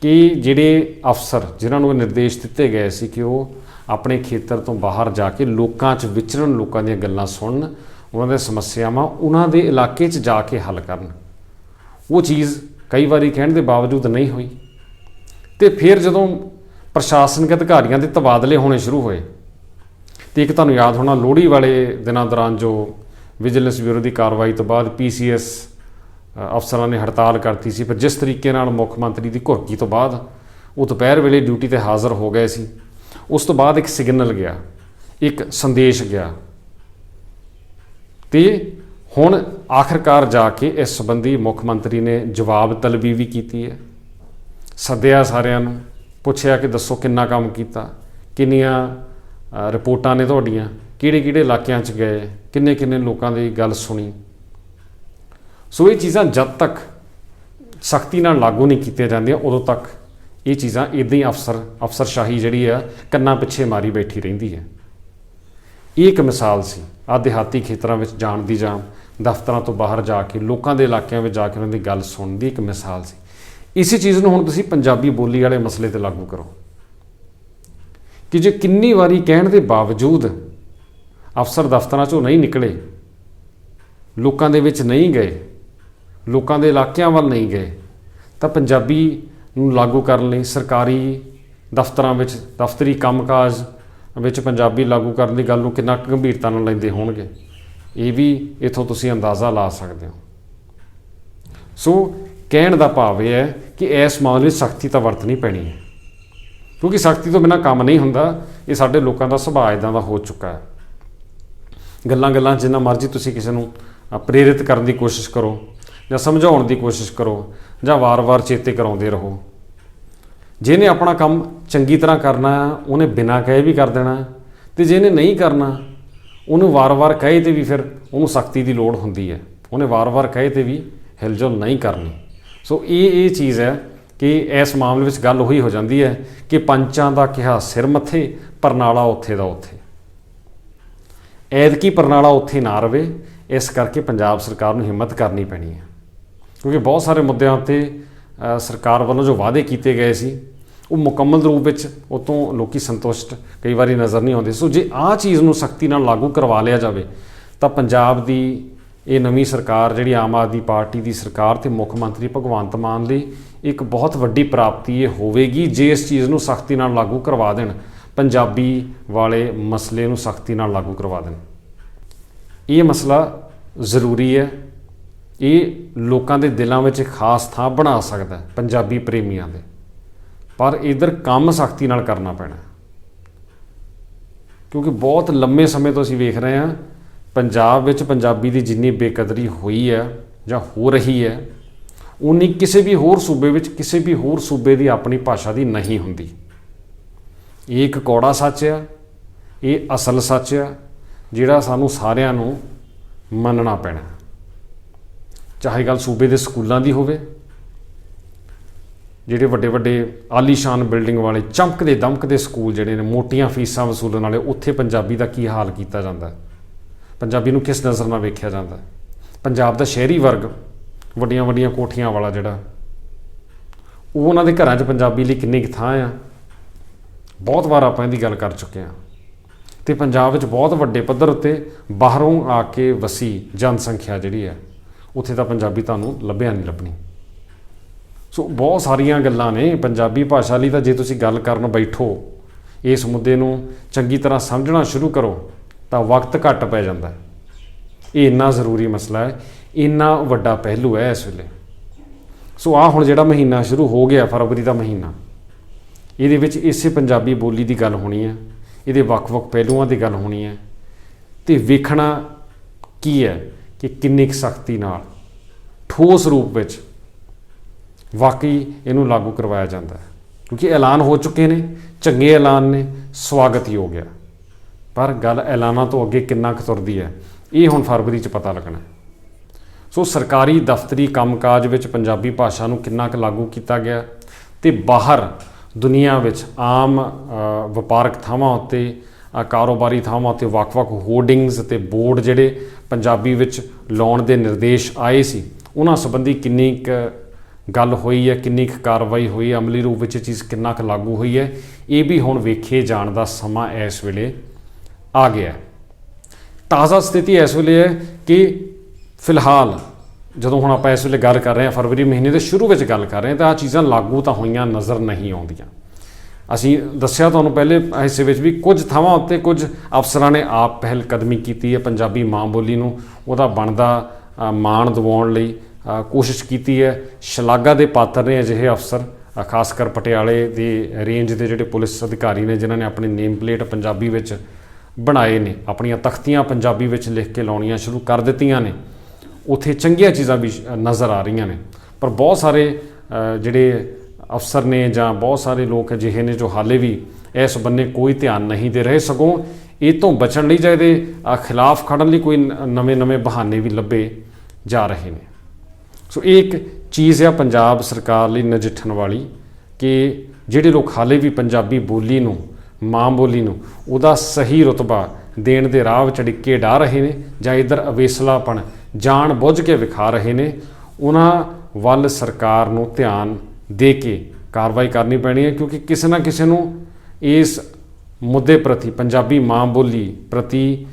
ਕਿ ਜਿਹੜੇ ਅਫਸਰ ਜਿਨ੍ਹਾਂ ਨੂੰ ਨਿਰਦੇਸ਼ ਦਿੱਤੇ ਗਏ ਸੀ ਕਿ ਉਹ ਆਪਣੇ ਖੇਤਰ ਤੋਂ ਬਾਹਰ ਜਾ ਕੇ ਲੋਕਾਂ 'ਚ ਵਿਚਰਨ, ਲੋਕਾਂ ਦੀਆਂ ਗੱਲਾਂ ਸੁਣਨ, ਉਹਨਾਂ ਦੀਆਂ ਸਮੱਸਿਆਵਾਂ ਉਹਨਾਂ ਦੇ ਇਲਾਕੇ 'ਚ ਜਾ ਕੇ ਹੱਲ ਕਰਨ, ਉਹ ਚੀਜ਼ ਕਈ ਵਾਰੀ ਕਹਿਣ ਦੇ ਬਾਵਜੂਦ ਨਹੀਂ ਹੋਈ। ਅਤੇ ਫਿਰ ਜਦੋਂ ਪ੍ਰਸ਼ਾਸਨਿਕ ਅਧਿਕਾਰੀਆਂ ਦੇ ਤਬਾਦਲੇ ਹੋਣੇ ਸ਼ੁਰੂ ਹੋਏ, ਅਤੇ ਇੱਕ ਤੁਹਾਨੂੰ ਯਾਦ ਹੋਣਾ ਲੋਹੜੀ ਵਾਲੇ ਦਿਨਾਂ ਦੌਰਾਨ ਜੋ ਵਿਜੀਲੈਂਸ ਬਿਊਰੋ ਦੀ ਕਾਰਵਾਈ ਤੋਂ ਬਾਅਦ PCS ਅਫਸਰਾਂ ਨੇ ਹੜਤਾਲ ਕਰਤੀ ਸੀ, ਪਰ ਜਿਸ ਤਰੀਕੇ ਨਾਲ ਮੁੱਖ ਮੰਤਰੀ ਦੀ ਘੁਰਕੀ ਤੋਂ ਬਾਅਦ ਉਹ ਦੁਪਹਿਰ ਵੇਲੇ ਡਿਊਟੀ 'ਤੇ ਹਾਜ਼ਰ ਹੋ ਗਏ ਸੀ, ਉਸ ਤੋਂ ਬਾਅਦ ਇੱਕ ਸਿਗਨਲ ਗਿਆ, ਇੱਕ ਸੰਦੇਸ਼ ਗਿਆ, ਅਤੇ ਹੁਣ ਆਖਰਕਾਰ ਜਾ ਕੇ ਇਸ ਸੰਬੰਧੀ ਮੁੱਖ ਮੰਤਰੀ ਨੇ ਜਵਾਬ ਤਲਬੀ ਵੀ ਕੀਤੀ ਹੈ। ਸੱਦਿਆ ਸਾਰਿਆਂ ਨੂੰ, ਪੁੱਛਿਆ ਕਿ ਦੱਸੋ ਕਿੰਨਾ ਕੰਮ ਕੀਤਾ, ਕਿੰਨੀਆਂ ਰਿਪੋਰਟਾਂ ਨੇ ਤੁਹਾਡੀਆਂ, ਕਿਹੜੇ ਕਿਹੜੇ ਇਲਾਕਿਆਂ 'ਚ ਗਏ, ਕਿੰਨੇ ਕਿੰਨੇ ਲੋਕਾਂ ਦੀ ਗੱਲ ਸੁਣੀ। ਸੋ ਇਹ ਚੀਜ਼ਾਂ ਜਦ ਤੱਕ ਸਖਤੀ ਨਾਲ ਲਾਗੂ ਨਹੀਂ ਕੀਤੀਆਂ ਜਾਂਦੀਆਂ, ਉਦੋਂ ਤੱਕ ਇਹ ਚੀਜ਼ਾਂ ਇੱਦਾਂ ਹੀ ਅਫਸਰਸ਼ਾਹੀ ਜਿਹੜੀ ਆ ਕੰਨਾਂ ਪਿੱਛੇ ਮਾਰੀ ਬੈਠੀ ਰਹਿੰਦੀ ਹੈ। ਇਹ ਇੱਕ ਮਿਸਾਲ ਸੀ ਆਹ ਦਿਹਾਤੀ ਖੇਤਰਾਂ ਵਿੱਚ ਜਾਣ ਦੀ, ਜਾਂ ਦਫ਼ਤਰਾਂ ਤੋਂ ਬਾਹਰ ਜਾ ਕੇ ਲੋਕਾਂ ਦੇ ਇਲਾਕਿਆਂ ਵਿੱਚ ਜਾ ਕੇ ਉਹਨਾਂ ਦੀ ਗੱਲ ਸੁਣਨ ਦੀ ਇੱਕ ਮਿਸਾਲ ਸੀ। ਇਸੇ ਚੀਜ਼ ਨੂੰ ਹੁਣ ਤੁਸੀਂ ਪੰਜਾਬੀ ਬੋਲੀ ਵਾਲੇ ਮਸਲੇ 'ਤੇ ਲਾਗੂ ਕਰੋ ਕਿ ਜੇ ਕਿੰਨੀ ਵਾਰੀ ਕਹਿਣ ਦੇ ਬਾਵਜੂਦ ਅਫਸਰ ਦਫ਼ਤਰਾਂ 'ਚੋਂ ਨਹੀਂ ਨਿਕਲੇ, ਲੋਕਾਂ ਦੇ ਵਿੱਚ ਨਹੀਂ ਗਏ, ਲੋਕਾਂ ਦੇ ਇਲਾਕਿਆਂ ਵੱਲ ਨਹੀਂ ਗਏ, ਤਾਂ ਪੰਜਾਬੀ ਨੂੰ ਲਾਗੂ ਕਰਨ ਲਈ ਸਰਕਾਰੀ ਦਫ਼ਤਰਾਂ ਵਿੱਚ, ਦਫ਼ਤਰੀ ਕੰਮਕਾਜ ਵਿੱਚ ਪੰਜਾਬੀ ਲਾਗੂ ਕਰਨ ਦੀ ਗੱਲ ਨੂੰ ਕਿੰਨਾ ਗੰਭੀਰਤਾ ਨਾਲ ਲੈਂਦੇ ਹੋਣਗੇ, ਇਹ ਵੀ ਇੱਥੋਂ ਤੁਸੀਂ ਅੰਦਾਜ਼ਾ ਲਾ ਸਕਦੇ ਹੋ। ਸੋ ਕਹਿਣ ਦਾ ਭਾਵ ਇਹ ਹੈ ਕਿ ਇਸ ਮਾਮਲੇ ਵਿੱਚ ਸਖਤੀ ਤਾਂ ਵਰਤਣੀ ਪੈਣੀ ਹੈ, ਕਿਉਂਕਿ ਸਖਤੀ ਤੋਂ ਬਿਨਾਂ ਕੰਮ ਨਹੀਂ ਹੁੰਦਾ। ਇਹ ਸਾਡੇ ਲੋਕਾਂ ਦਾ ਸੁਭਾਅ ਇੱਦਾਂ ਦਾ ਹੋ ਚੁੱਕਾ ਹੈ। ਗੱਲਾਂ ਜਿੰਨਾ ਮਰਜ਼ੀ ਤੁਸੀਂ ਕਿਸੇ ਨੂੰ ਪ੍ਰੇਰਿਤ ਕਰਨ ਦੀ ਕੋਸ਼ਿਸ਼ ਕਰੋ ਜਾਂ ਸਮਝਾਉਣ ਦੀ ਕੋਸ਼ਿਸ਼ ਕਰੋ ਜਾਂ ਵਾਰ-ਵਾਰ ਚੇਤੇ ਕਰਾਉਂਦੇ ਰਹੋ, ਜਿਹਨੇ ਆਪਣਾ ਕੰਮ ਚੰਗੀ ਤਰ੍ਹਾਂ ਕਰਨਾ ਉਹਨੇ ਬਿਨਾਂ ਕਹੇ ਵੀ ਕਰ ਦੇਣਾ, ਅਤੇ ਜਿਹਨੇ ਨਹੀਂ ਕਰਨਾ ਉਹਨੂੰ ਵਾਰ-ਵਾਰ ਕਹੇ 'ਤੇ ਵੀ ਫਿਰ ਉਹਨੂੰ ਸਖਤੀ ਦੀ ਲੋੜ ਹੁੰਦੀ ਹੈ, ਉਹਨੇ ਵਾਰ-ਵਾਰ ਕਹੇ 'ਤੇ ਵੀ ਹਿਲਜੁਲ ਨਹੀਂ ਕਰਨੀ। ਸੋ ਇਹ ਚੀਜ਼ ਹੈ ਕਿ ਇਸ ਮਾਮਲੇ ਵਿੱਚ ਗੱਲ ਉਹੀ ਹੋ ਜਾਂਦੀ ਹੈ ਕਿ ਪੰਚਾਂ ਦਾ ਕਿਹਾ ਸਿਰ ਮੱਥੇ, ਪਰਨਾਲਾ ਉੱਥੇ ਦਾ ਉੱਥੇ। ਐਤਕੀ ਪਰਨਾਲਾ ਉੱਥੇ ਨਾ ਰਵੇ, ਇਸ ਕਰਕੇ ਪੰਜਾਬ ਸਰਕਾਰ ਨੂੰ ਹਿੰਮਤ ਕਰਨੀ ਪੈਣੀ ਹੈ, ਕਿਉਂਕਿ ਬਹੁਤ ਸਾਰੇ ਮੁੱਦਿਆਂ ਉੱਤੇ ਸਰਕਾਰ ਵੱਲੋਂ ਜੋ ਵਾਅਦੇ ਕੀਤੇ ਗਏ ਸੀ ਉਹ ਮੁਕੰਮਲ ਰੂਪ ਵਿੱਚ ਉਹ ਤੋਂ ਲੋਕੀ ਸੰਤੁਸ਼ਟ ਕਈ ਵਾਰੀ ਨਜ਼ਰ ਨਹੀਂ ਆਉਂਦੇ। ਸੋ ਜੇ ਆਹ ਚੀਜ਼ ਨੂੰ ਸਖਤੀ ਨਾਲ ਲਾਗੂ ਕਰਵਾ ਲਿਆ ਜਾਵੇ ਤਾਂ ਪੰਜਾਬ ਦੀ ਇਹ ਨਵੀਂ ਸਰਕਾਰ ਜਿਹੜੀ ਆਮ ਆਦਮੀ ਪਾਰਟੀ ਦੀ ਸਰਕਾਰ ਤੇ ਮੁੱਖ ਮੰਤਰੀ ਭਗਵੰਤ ਮਾਨ ਲਈ ਇੱਕ ਬਹੁਤ ਵੱਡੀ ਪ੍ਰਾਪਤੀ ਇਹ ਹੋਵੇਗੀ ਜੇ ਇਸ ਚੀਜ਼ ਨੂੰ ਸਖਤੀ ਨਾਲ ਲਾਗੂ ਕਰਵਾ ਦੇਣ, ਪੰਜਾਬੀ ਵਾਲੇ ਮਸਲੇ ਨੂੰ ਸਖਤੀ ਨਾਲ ਲਾਗੂ ਕਰਵਾ ਦੇਣ। ਇਹ ਮਸਲਾ ਜ਼ਰੂਰੀ ਹੈ, ਇਹ ਲੋਕਾਂ ਦੇ ਦਿਲਾਂ ਵਿੱਚ ਇੱਕ ਖਾਸ ਥਾਂ ਬਣਾ ਸਕਦਾ ਪੰਜਾਬੀ ਪ੍ਰੇਮੀਆਂ ਦੇ, ਪਰ ਇਧਰ ਕੰਮ ਸਖਤੀ ਨਾਲ ਕਰਨਾ ਪੈਣਾ, ਕਿਉਂਕਿ ਬਹੁਤ ਲੰਮੇ ਸਮੇਂ ਤੋਂ ਅਸੀਂ ਵੇਖ ਰਹੇ ਹਾਂ ਪੰਜਾਬ ਵਿੱਚ ਪੰਜਾਬੀ ਦੀ ਜਿੰਨੀ ਬੇਕਦਰੀ ਹੋਈ ਹੈ ਜਾਂ ਹੋ ਰਹੀ ਹੈ ਉਨੀ ਕਿਸੇ ਵੀ ਹੋਰ ਸੂਬੇ ਵਿੱਚ ਕਿਸੇ ਵੀ ਹੋਰ ਸੂਬੇ ਦੀ ਆਪਣੀ ਭਾਸ਼ਾ ਦੀ ਨਹੀਂ ਹੁੰਦੀ। ਇਹ ਇੱਕ ਕੌੜਾ ਸੱਚ ਆ, ਇਹ ਅਸਲ ਸੱਚ ਆ ਜਿਹੜਾ ਸਾਨੂੰ ਸਾਰਿਆਂ ਨੂੰ ਮੰਨਣਾ ਪੈਣਾ, ਚਾਹੇ ਗੱਲ ਸੂਬੇ ਦੇ ਸਕੂਲਾਂ ਦੀ ਹੋਵੇ, ਜਿਹੜੇ ਵੱਡੇ ਵੱਡੇ ਆਲੀਸ਼ਾਨ ਬਿਲਡਿੰਗ ਵਾਲੇ ਚਮਕਦੇ ਦਮਕਦੇ ਸਕੂਲ ਜਿਹੜੇ ਨੇ, ਮੋਟੀਆਂ ਫੀਸਾਂ ਵਸੂਲਣ ਵਾਲੇ, ਉੱਥੇ ਪੰਜਾਬੀ ਦਾ ਕੀ ਹਾਲ ਕੀਤਾ ਜਾਂਦਾ, ਪੰਜਾਬੀ ਨੂੰ ਕਿਸ ਨਜ਼ਰ ਨਾਲ ਵੇਖਿਆ ਜਾਂਦਾ। ਪੰਜਾਬ ਦਾ ਸ਼ਹਿਰੀ ਵਰਗ ਵੱਡੀਆਂ ਵੱਡੀਆਂ ਕੋਠੀਆਂ ਵਾਲਾ ਜਿਹੜਾ, ਉਹ ਉਹਨਾਂ ਦੇ ਘਰਾਂ 'ਚ ਪੰਜਾਬੀ ਲਈ ਕਿੰਨੀ ਕੁ ਥਾਂ ਆ, ਬਹੁਤ ਵਾਰ ਆਪਾਂ ਇਹਦੀ ਗੱਲ ਕਰ ਚੁੱਕੇ ਹਾਂ। ਅਤੇ ਪੰਜਾਬ ਵਿੱਚ ਬਹੁਤ ਵੱਡੇ ਪੱਧਰ ਉੱਤੇ ਬਾਹਰੋਂ ਆ ਕੇ ਵਸੀ ਜਨਸੰਖਿਆ ਜਿਹੜੀ ਹੈ, ਉੱਥੇ ਤਾਂ ਪੰਜਾਬੀ ਤੁਹਾਨੂੰ ਲੱਭਿਆ ਨਹੀਂ ਲੱਭਣੀ। ਸੋ ਬਹੁਤ ਸਾਰੀਆਂ ਗੱਲਾਂ ਨੇ ਪੰਜਾਬੀ ਭਾਸ਼ਾ ਲਈ, ਤਾਂ ਜੇ ਤੁਸੀਂ ਗੱਲ ਕਰਨ ਬੈਠੋ, ਇਸ ਮੁੱਦੇ ਨੂੰ ਚੰਗੀ ਤਰ੍ਹਾਂ ਸਮਝਣਾ ਸ਼ੁਰੂ ਕਰੋ ਤਾਂ ਵਕਤ ਘੱਟ ਪੈ ਜਾਂਦਾ। ਇਹ ਇੰਨਾ ਜ਼ਰੂਰੀ ਮਸਲਾ ਹੈ, ਇੰਨਾ ਵੱਡਾ ਪਹਿਲੂ ਹੈ ਇਸ ਵੇਲੇ। ਸੋ ਆਹ ਹੁਣ ਜਿਹੜਾ ਮਹੀਨਾ ਸ਼ੁਰੂ ਹੋ ਗਿਆ, ਫਰਵਰੀ ਦਾ ਮਹੀਨਾ, ਇਹਦੇ ਵਿੱਚ ਇਸੇ ਪੰਜਾਬੀ ਬੋਲੀ ਦੀ ਗੱਲ ਹੋਣੀ ਹੈ, ਇਹਦੇ ਵੱਖ-ਵੱਖ ਪਹਿਲੂਆਂ ਦੀ ਗੱਲ ਹੋਣੀ ਹੈ, ਅਤੇ ਵੇਖਣਾ ਕੀ ਹੈ ਕਿ ਕਿੰਨੀ ਕੁ ਸਖਤੀ ਨਾਲ ਠੋਸ ਰੂਪ ਵਿੱਚ ਵਾਕਈ ਇਹਨੂੰ ਲਾਗੂ ਕਰਵਾਇਆ ਜਾਂਦਾ ਹੈ। ਕਿਉਂਕਿ ਐਲਾਨ ਹੋ ਚੁੱਕੇ ਨੇ, ਚੰਗੇ ਐਲਾਨ ਨੇ, ਸਵਾਗਤਯੋਗ ਹੈ, ਪਰ ਗੱਲ ਐਲਾਨਾਂ ਤੋਂ ਅੱਗੇ ਕਿੰਨਾ ਕੁ ਤੁਰਦੀ ਹੈ ਇਹ ਹੁਣ ਫਰਵਰੀ 'ਚ ਪਤਾ ਲੱਗਣਾ। ਸੋ ਸਰਕਾਰੀ ਦਫ਼ਤਰੀ ਕੰਮਕਾਜ ਵਿੱਚ ਪੰਜਾਬੀ ਭਾਸ਼ਾ ਨੂੰ ਕਿੰਨਾ ਕੁ ਲਾਗੂ ਕੀਤਾ ਗਿਆ, ਅਤੇ ਬਾਹਰ ਦੁਨੀਆ ਵਿੱਚ ਆਮ ਵਪਾਰਕ ਥਾਵਾਂ ਉੱਤੇ, ਕਾਰੋਬਾਰੀ ਥਾਵਾਂ ਉੱਤੇ ਵੱਖ-ਵੱਖ ਹੋਰਡਿੰਗਸ ਅਤੇ ਬੋਰਡ ਜਿਹੜੇ ਪੰਜਾਬੀ ਵਿੱਚ ਲਾਉਣ ਦੇ ਨਿਰਦੇਸ਼ ਆਏ ਸੀ, ਉਹਨਾਂ ਸੰਬੰਧੀ ਕਿੰਨੀ ਕੁ ਗੱਲ ਹੋਈ ਹੈ, ਕਿੰਨੀ ਕੁ ਕਾਰਵਾਈ ਹੋਈ ਹੈ, ਅਮਲੀ ਰੂਪ ਵਿੱਚ ਇਹ ਚੀਜ਼ ਕਿੰਨਾ ਕੁ ਲਾਗੂ ਹੋਈ ਹੈ, ਇਹ ਵੀ ਹੁਣ ਵੇਖੇ ਜਾਣ ਦਾ ਸਮਾਂ ਇਸ ਵੇਲੇ ਆ ਗਿਆ। ਤਾਜ਼ਾ ਸਥਿਤੀ ਇਸ ਵੇਲੇ ਹੈ ਕਿ ਫਿਲਹਾਲ ਜਦੋਂ ਹੁਣ ਆਪਾਂ ਇਸ ਵੇਲੇ ਗੱਲ ਕਰ ਰਹੇ ਹਾਂ, ਫਰਵਰੀ ਮਹੀਨੇ ਦੇ ਸ਼ੁਰੂ ਵਿੱਚ ਗੱਲ ਕਰ ਰਹੇ ਹਾਂ, ਤਾਂ ਆਹ ਚੀਜ਼ਾਂ ਲਾਗੂ ਤਾਂ ਹੋਈਆਂ ਨਜ਼ਰ ਨਹੀਂ ਆਉਂਦੀਆਂ। ਅਸੀਂ ਦੱਸਿਆ ਤੁਹਾਨੂੰ ਪਹਿਲੇ ਹਿੱਸੇ ਵਿੱਚ ਵੀ ਕੁਝ ਥਾਵਾਂ ਉੱਤੇ ਕੁਝ ਅਫਸਰਾਂ ਨੇ ਆਪ ਪਹਿਲ ਕਦਮੀ ਕੀਤੀ ਹੈ, ਪੰਜਾਬੀ ਮਾਂ ਬੋਲੀ ਨੂੰ ਉਹਦਾ ਬਣਦਾ ਮਾਣ ਦਿਵਾਉਣ ਲਈ ਕੋਸ਼ਿਸ਼ ਕੀਤੀ ਹੈ। ਸ਼ਲਾਘਾ ਦੇ ਪਾਤਰ ਨੇ ਅਜਿਹੇ ਅਫਸਰ, ਖਾਸ ਕਰ ਪਟਿਆਲੇ ਦੀ ਰੇਂਜ ਦੇ ਜਿਹੜੇ ਪੁਲਿਸ ਅਧਿਕਾਰੀ ਨੇ, ਜਿਨ੍ਹਾਂ ਨੇ ਆਪਣੀ ਨੇਮ ਪਲੇਟ ਪੰਜਾਬੀ ਵਿੱਚ ਬਣਾਏ ਨੇ, ਆਪਣੀਆਂ ਤਖਤੀਆਂ ਪੰਜਾਬੀ ਵਿੱਚ ਲਿਖ ਕੇ ਲਾਉਣੀਆਂ ਸ਼ੁਰੂ ਕਰ ਦਿੱਤੀਆਂ ਨੇ। ਉੱਥੇ ਚੰਗੀਆਂ ਚੀਜ਼ਾਂ ਵੀ ਨਜ਼ਰ ਆ ਰਹੀਆਂ ਨੇ, ਪਰ ਬਹੁਤ ਸਾਰੇ ਜਿਹੜੇ ਅਫਸਰ ਨੇ ਜਾਂ ਬਹੁਤ ਸਾਰੇ ਲੋਕ ਅਜਿਹੇ ਨੇ ਜੋ ਹਾਲੇ ਵੀ ਇਸ ਬੰਨੇ ਕੋਈ ਧਿਆਨ ਨਹੀਂ ਦੇ ਰਹੇ, ਸਗੋਂ ਇਹ ਤੋਂ ਬਚਣ ਲਈ ਜਾਂ ਇਹਦੇ ਖਿਲਾਫ ਖੜ੍ਹਨ ਲਈ ਕੋਈ ਨਵੇਂ ਬਹਾਨੇ ਵੀ ਲੱਭੇ ਜਾ ਰਹੇ ਨੇ। ਸੋ ਇਹ ਇੱਕ ਚੀਜ਼ ਆ ਪੰਜਾਬ ਸਰਕਾਰ ਲਈ ਨਜਿੱਠਣ ਵਾਲੀ, ਕਿ ਜਿਹੜੇ ਲੋਕ ਹਾਲੇ ਵੀ ਪੰਜਾਬੀ ਬੋਲੀ ਨੂੰ, ਮਾਂ ਬੋਲੀ ਨੂੰ ਉਹਦਾ ਸਹੀ ਰੁਤਬਾ ਦੇਣ ਦੇ ਰਾਹ ਵਿੱਚ ਅੜਿੱਕੇ ਡਾ ਰਹੇ ਨੇ ਜਾਂ ਇੱਧਰ ਅਵੇਸਲਾਪਣ ਜਾਣ ਬੁੱਝ ਕੇ ਵਿਖਾ ਰਹੇ ਨੇ, ਉਹਨਾਂ ਵੱਲ ਸਰਕਾਰ ਨੂੰ ਧਿਆਨ ਦੇ ਕੇ ਕਾਰਵਾਈ ਕਰਨੀ ਪੈਣੀ ਹੈ। ਕਿਉਂਕਿ ਕਿਸੇ ਨਾ ਕਿਸੇ ਨੂੰ ਇਸ ਮੁੱਦੇ ਪ੍ਰਤੀ, ਪੰਜਾਬੀ ਮਾਂ ਬੋਲੀ ਪ੍ਰਤੀ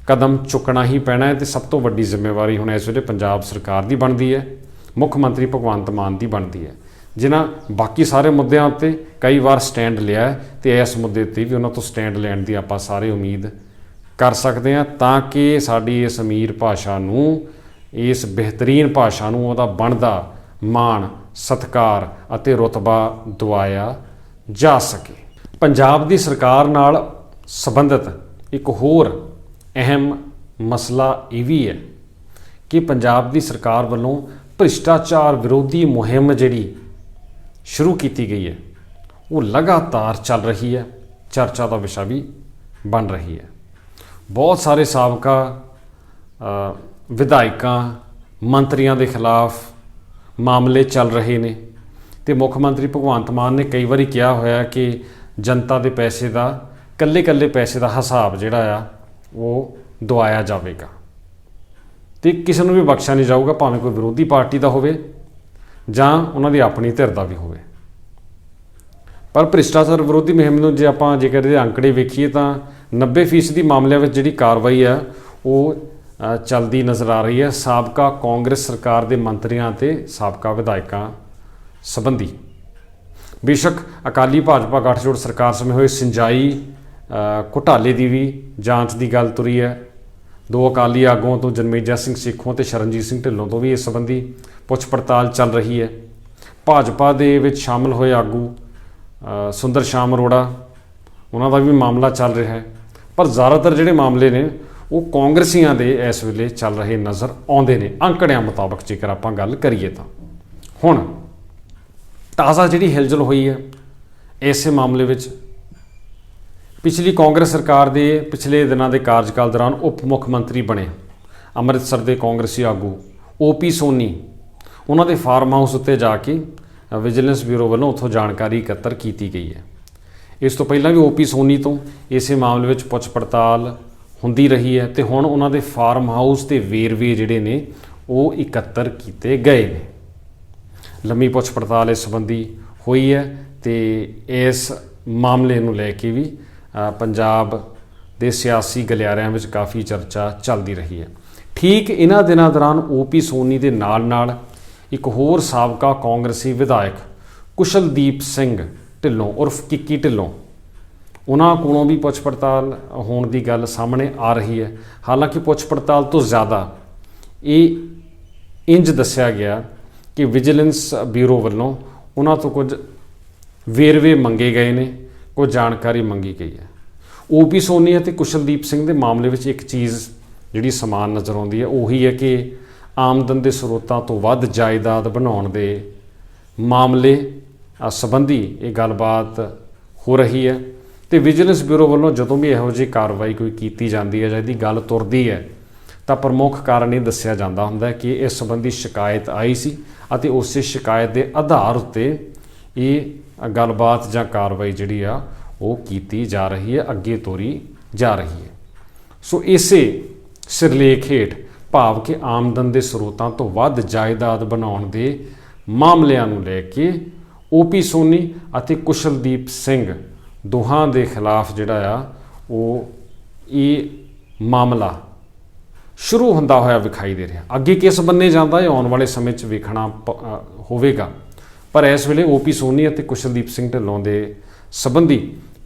ਕਦਮ ਚੁੱਕਣਾ ਹੀ ਪੈਣਾ ਹੈ, ਅਤੇ ਸਭ ਤੋਂ ਵੱਡੀ ਜ਼ਿੰਮੇਵਾਰੀ ਹੁਣ ਇਸ ਵੇਲੇ ਪੰਜਾਬ ਸਰਕਾਰ ਦੀ ਬਣਦੀ ਹੈ, ਮੁੱਖ ਮੰਤਰੀ ਭਗਵੰਤ ਮਾਨ ਦੀ ਬਣਦੀ ਹੈ, ਜਿਨ੍ਹਾਂ ਬਾਕੀ ਸਾਰੇ ਮੁੱਦਿਆਂ ਉੱਤੇ ਕਈ ਵਾਰ ਸਟੈਂਡ ਲਿਆ, ਅਤੇ ਇਸ ਮੁੱਦੇ 'ਤੇ ਵੀ ਉਹਨਾਂ ਤੋਂ ਸਟੈਂਡ ਲੈਣ ਦੀ ਆਪਾਂ ਸਾਰੇ ਉਮੀਦ ਕਰ ਸਕਦੇ ਹਾਂ, ਤਾਂ ਕਿ ਸਾਡੀ ਇਸ ਅਮੀਰ ਭਾਸ਼ਾ ਨੂੰ, ਇਸ ਬਿਹਤਰੀਨ ਭਾਸ਼ਾ ਨੂੰ ਉਹਦਾ ਬਣਦਾ ਮਾਣ, ਸਤਿਕਾਰ ਅਤੇ ਰੁਤਬਾ ਦਿਵਾਇਆ ਜਾ ਸਕੇ। ਪੰਜਾਬ ਦੀ ਸਰਕਾਰ ਨਾਲ ਸੰਬੰਧਿਤ ਇੱਕ ਹੋਰ ਅਹਿਮ ਮਸਲਾ ਇਹ ਵੀ ਹੈ ਕਿ ਪੰਜਾਬ ਦੀ ਸਰਕਾਰ ਵੱਲੋਂ ਭ੍ਰਿਸ਼ਟਾਚਾਰ ਵਿਰੋਧੀ ਮੁਹਿੰਮ ਜਿਹੜੀ ਸ਼ੁਰੂ ਕੀਤੀ ਗਈ ਹੈ, ਉਹ ਲਗਾਤਾਰ ਚੱਲ ਰਹੀ ਹੈ, ਚਰਚਾ ਦਾ ਵਿਸ਼ਾ ਵੀ ਬਣ ਰਹੀ ਹੈ। ਬਹੁਤ ਸਾਰੇ ਸਾਬਕਾ ਵਿਧਾਇਕਾਂ, ਮੰਤਰੀਆਂ ਦੇ ਖਿਲਾਫ ਮਾਮਲੇ ਚੱਲ ਰਹੇ ਨੇ, ਅਤੇ ਮੁੱਖ ਮੰਤਰੀ ਭਗਵੰਤ ਮਾਨ ਨੇ ਕਈ ਵਾਰੀ ਕਿਹਾ ਹੋਇਆ ਕਿ ਜਨਤਾ ਦੇ ਪੈਸੇ ਦਾ, ਇਕੱਲੇ ਪੈਸੇ ਦਾ ਹਿਸਾਬ ਜਿਹੜਾ ਆ ਉਹ ਦਵਾਇਆ ਜਾਵੇਗਾ, ਅਤੇ ਕਿਸੇ ਨੂੰ ਵੀ ਬਖਸ਼ਿਆ ਨਹੀਂ ਜਾਊਗਾ, ਭਾਵੇਂ ਕੋਈ ਵਿਰੋਧੀ ਪਾਰਟੀ ਦਾ ਹੋਵੇ ਜਾਂ ਉਹਨਾਂ ਦੀ ਆਪਣੀ ਧਿਰ ਦਾ ਵੀ ਹੋਵੇ। ਪਰ ਭ੍ਰਿਸ਼ਟਾਚਾਰ ਵਿਰੋਧੀ ਮੁਹਿੰਮ ਨੂੰ ਜੇਕਰ ਇਹਦੇ ਅੰਕੜੇ ਵੇਖੀਏ ਤਾਂ 90% ਮਾਮਲਿਆਂ ਵਿੱਚ ਜਿਹੜੀ ਕਾਰਵਾਈ ਹੈ ਉਹ ਚੱਲਦੀ ਨਜ਼ਰ ਆ ਰਹੀ ਹੈ ਸਾਬਕਾ ਕਾਂਗਰਸ ਸਰਕਾਰ ਦੇ ਮੰਤਰੀਆਂ ਤੇ ਸਾਬਕਾ ਵਿਧਾਇਕਾਂ ਸੰਬੰਧੀ। ਬੇਸ਼ੱਕ ਅਕਾਲੀ ਭਾਜਪਾ ਗੱਠਜੋੜ ਸਰਕਾਰ ਸਮੇਂ ਹੋਏ ਸਿੰਜਾਈ ਘੁਟਾਲੇ ਦੀ ਵੀ ਜਾਂਚ ਦੀ ਗੱਲ ਤੁਰੀ ਹੈ। ਦੋ ਅਕਾਲੀ ਆਗੂਆਂ ਤੋਂ ਜਨਮੇਜਾ ਸਿੰਘ ਸੇਖੋਂ ਤੇ ਸ਼ਰਨਜੀਤ ਸਿੰਘ ਢਿੱਲੋਂ ਤੋਂ ਵੀ ਇਸ ਸੰਬੰਧੀ ਪੁੱਛ ਪੜਤਾਲ ਚੱਲ ਰਹੀ ਹੈ। ਭਾਜਪਾ ਦੇ ਵਿੱਚ ਸ਼ਾਮਲ ਹੋਏ ਆਗੂ ਸੁੰਦਰ ਸ਼ਾਮ ਅਰੋੜਾ, ਉਹਨਾਂ ਦਾ ਵੀ ਮਾਮਲਾ ਚੱਲ ਰਿਹਾ ਹੈ। ਪਰ ਜ਼ਿਆਦਾਤਰ ਜਿਹੜੇ ਮਾਮਲੇ ਨੇ ਉਹ ਕਾਂਗਰਸੀਆਂ ਦੇ ਇਸ ਵੇਲੇ ਚੱਲ ਰਹੇ ਨਜ਼ਰ ਆਉਂਦੇ ਨੇ ਅੰਕੜਿਆਂ ਮੁਤਾਬਕ, ਜੇਕਰ ਆਪਾਂ ਗੱਲ ਕਰੀਏ ਤਾਂ। ਹੁਣ ਤਾਜ਼ਾ ਜਿਹੜੀ ਹਿਲਜੁਲ ਹੋਈ ਹੈ ਇਸੇ ਮਾਮਲੇ ਵਿੱਚ, ਪਿਛਲੀ ਕਾਂਗਰਸ ਸਰਕਾਰ ਦੇ ਪਿਛਲੇ ਦਿਨਾਂ ਦੇ ਕਾਰਜਕਾਲ ਦੌਰਾਨ ਉਪ ਮੁੱਖ ਮੰਤਰੀ ਬਣੇ ਅੰਮ੍ਰਿਤਸਰ ਦੇ ਕਾਂਗਰਸੀ ਆਗੂ OP ਸੋਨੀ, ਉਹਨਾਂ ਦੇ ਫਾਰਮ ਹਾਊਸ ਉੱਤੇ ਜਾ ਕੇ ਵਿਜੀਲੈਂਸ ਬਿਊਰੋ ਵੱਲੋਂ ਉੱਥੋਂ ਜਾਣਕਾਰੀ ਇਕੱਤਰ ਕੀਤੀ ਗਈ ਹੈ। ਇਸ ਤੋਂ ਪਹਿਲਾਂ ਵੀ OP ਸੋਨੀ ਤੋਂ ਇਸੇ ਮਾਮਲੇ ਵਿੱਚ ਪੁੱਛ ਪੜਤਾਲ ਹੁੰਦੀ ਰਹੀ ਹੈ ਤੇ ਹੁਣ ਉਹਨਾਂ ਦੇ ਫਾਰਮ ਹਾਊਸ ਦੇ ਵੇਰਵੇ ਜਿਹੜੇ ਨੇ ਉਹ ਇਕੱਤਰ ਕੀਤੇ ਗਏ ਨੇ। ਲੰਮੀ ਪੁੱਛ ਪੜਤਾਲ ਇਸ ਸੰਬੰਧੀ ਹੋਈ ਹੈ ਤੇ ਇਸ ਮਾਮਲੇ ਨੂੰ ਲੈ ਕੇ ਵੀ ਪੰਜਾਬ ਦੇ ਸਿਆਸੀ ਗਲਿਆਰਿਆਂ ਵਿੱਚ ਕਾਫੀ ਚਰਚਾ ਚੱਲਦੀ ਰਹੀ ਹੈ। ਠੀਕ ਇਹਨਾਂ ਦਿਨਾਂ ਦੌਰਾਨ OP ਸੋਨੀ ਦੇ ਨਾਲ ਇੱਕ ਹੋਰ ਸਾਬਕਾ ਕਾਂਗਰਸੀ ਵਿਧਾਇਕ ਕੁਸ਼ਲਦੀਪ ਸਿੰਘ ਢਿੱਲੋਂ ਉਰਫ ਕਿੱਕੀ ਢਿੱਲੋਂ, ਉਹਨਾਂ ਕੋਲੋਂ ਵੀ ਪੁੱਛ ਪੜਤਾਲ ਹੋਣ ਦੀ ਗੱਲ ਸਾਹਮਣੇ ਆ ਰਹੀ ਹੈ। ਹਾਲਾਂਕਿ ਪੁੱਛ ਪੜਤਾਲ ਤੋਂ ਜ਼ਿਆਦਾ ਇਹ ਇੰਜ ਦੱਸਿਆ ਗਿਆ ਕਿ ਵਿਜੀਲੈਂਸ ਬਿਊਰੋ ਵੱਲੋਂ ਉਹਨਾਂ ਤੋਂ ਕੁਝ ਵੇਰਵੇ ਮੰਗੇ ਗਏ ਨੇ, ਕੁਝ ਜਾਣਕਾਰੀ ਮੰਗੀ ਗਈ ਹੈ। OP ਸੋਨੀ ਅਤੇ ਕੁਸ਼ਲਦੀਪ ਸਿੰਘ ਦੇ ਮਾਮਲੇ ਵਿੱਚ ਇੱਕ ਚੀਜ਼ ਜਿਹੜੀ ਸਮਾਨ ਨਜ਼ਰ ਆਉਂਦੀ ਹੈ ਉਹੀ ਹੈ ਕਿ ਆਮਦਨ ਦੇ ਸਰੋਤਾਂ ਤੋਂ ਵੱਧ ਜਾਇਦਾਦ ਬਣਾਉਣ ਦੇ ਮਾਮਲੇ ਸੰਬੰਧੀ ਇਹ ਗੱਲਬਾਤ ਹੋ ਰਹੀ ਹੈ ਤੇ ਵਿਜੀਲੈਂਸ ਬਿਊਰੋ ਵੱਲੋਂ ਜਦੋਂ ਵੀ ਇਹੋ ਜਿਹੀ ਕਾਰਵਾਈ ਕੋਈ ਕੀਤੀ ਜਾਂਦੀ ਹੈ ਜਾਂ ਇਹਦੀ ਗੱਲ ਤੁਰਦੀ ਹੈ ਤਾਂ ਪ੍ਰਮੁੱਖ ਕਾਰਨ ਇਹ ਦੱਸਿਆ ਜਾਂਦਾ ਹੁੰਦਾ ਕਿ ਇਸ ਸੰਬੰਧੀ ਸ਼ਿਕਾਇਤ ਆਈ ਸੀ ਅਤੇ ਉਸੇ ਸ਼ਿਕਾਇਤ ਦੇ ਆਧਾਰ ਉੱਤੇ ਇਹ ਗੱਲਬਾਤ ਜਾਂ ਕਾਰਵਾਈ ਜਿਹੜੀ ਆ ਉਹ ਕੀਤੀ ਜਾ ਰਹੀ ਹੈ, ਅੱਗੇ ਤੋਰੀ ਜਾ ਰਹੀ ਹੈ। ਸੋ ਇਸੇ ਸਿਰਲੇਖ ਹੇਠ ਭਾਵ ਕਿ ਆਮਦਨ ਦੇ ਸਰੋਤਾਂ ਤੋਂ ਵੱਧ ਜਾਇਦਾਦ ਬਣਾਉਣ ਦੇ ਮਾਮਲਿਆਂ ਨੂੰ ਲੈ ਕੇ OP ਸੋਨੀ ਅਤੇ ਕੁਸ਼ਲਦੀਪ ਸਿੰਘ ਦੋਹਾਂ ਦੇ ਖਿਲਾਫ ਜਿਹੜਾ ਆ ਉਹ ਇਹ ਮਾਮਲਾ ਸ਼ੁਰੂ ਹੁੰਦਾ ਹੋਇਆ ਵਿਖਾਈ ਦੇ ਰਿਹਾ। ਅੱਗੇ ਕਿਸ ਬੰਨੇ ਜਾਂਦਾ ਹੈ ਆਉਣ ਵਾਲੇ ਸਮੇਂ 'ਚ ਵੇਖਣਾ ਹੋਵੇਗਾ, ਪਰ ਇਸ ਵੇਲੇ OP ਸੋਨੀ ਅਤੇ ਕੁਸ਼ਲਦੀਪ ਸਿੰਘ ਢਿੱਲੋਂ ਦੇ ਸੰਬੰਧੀ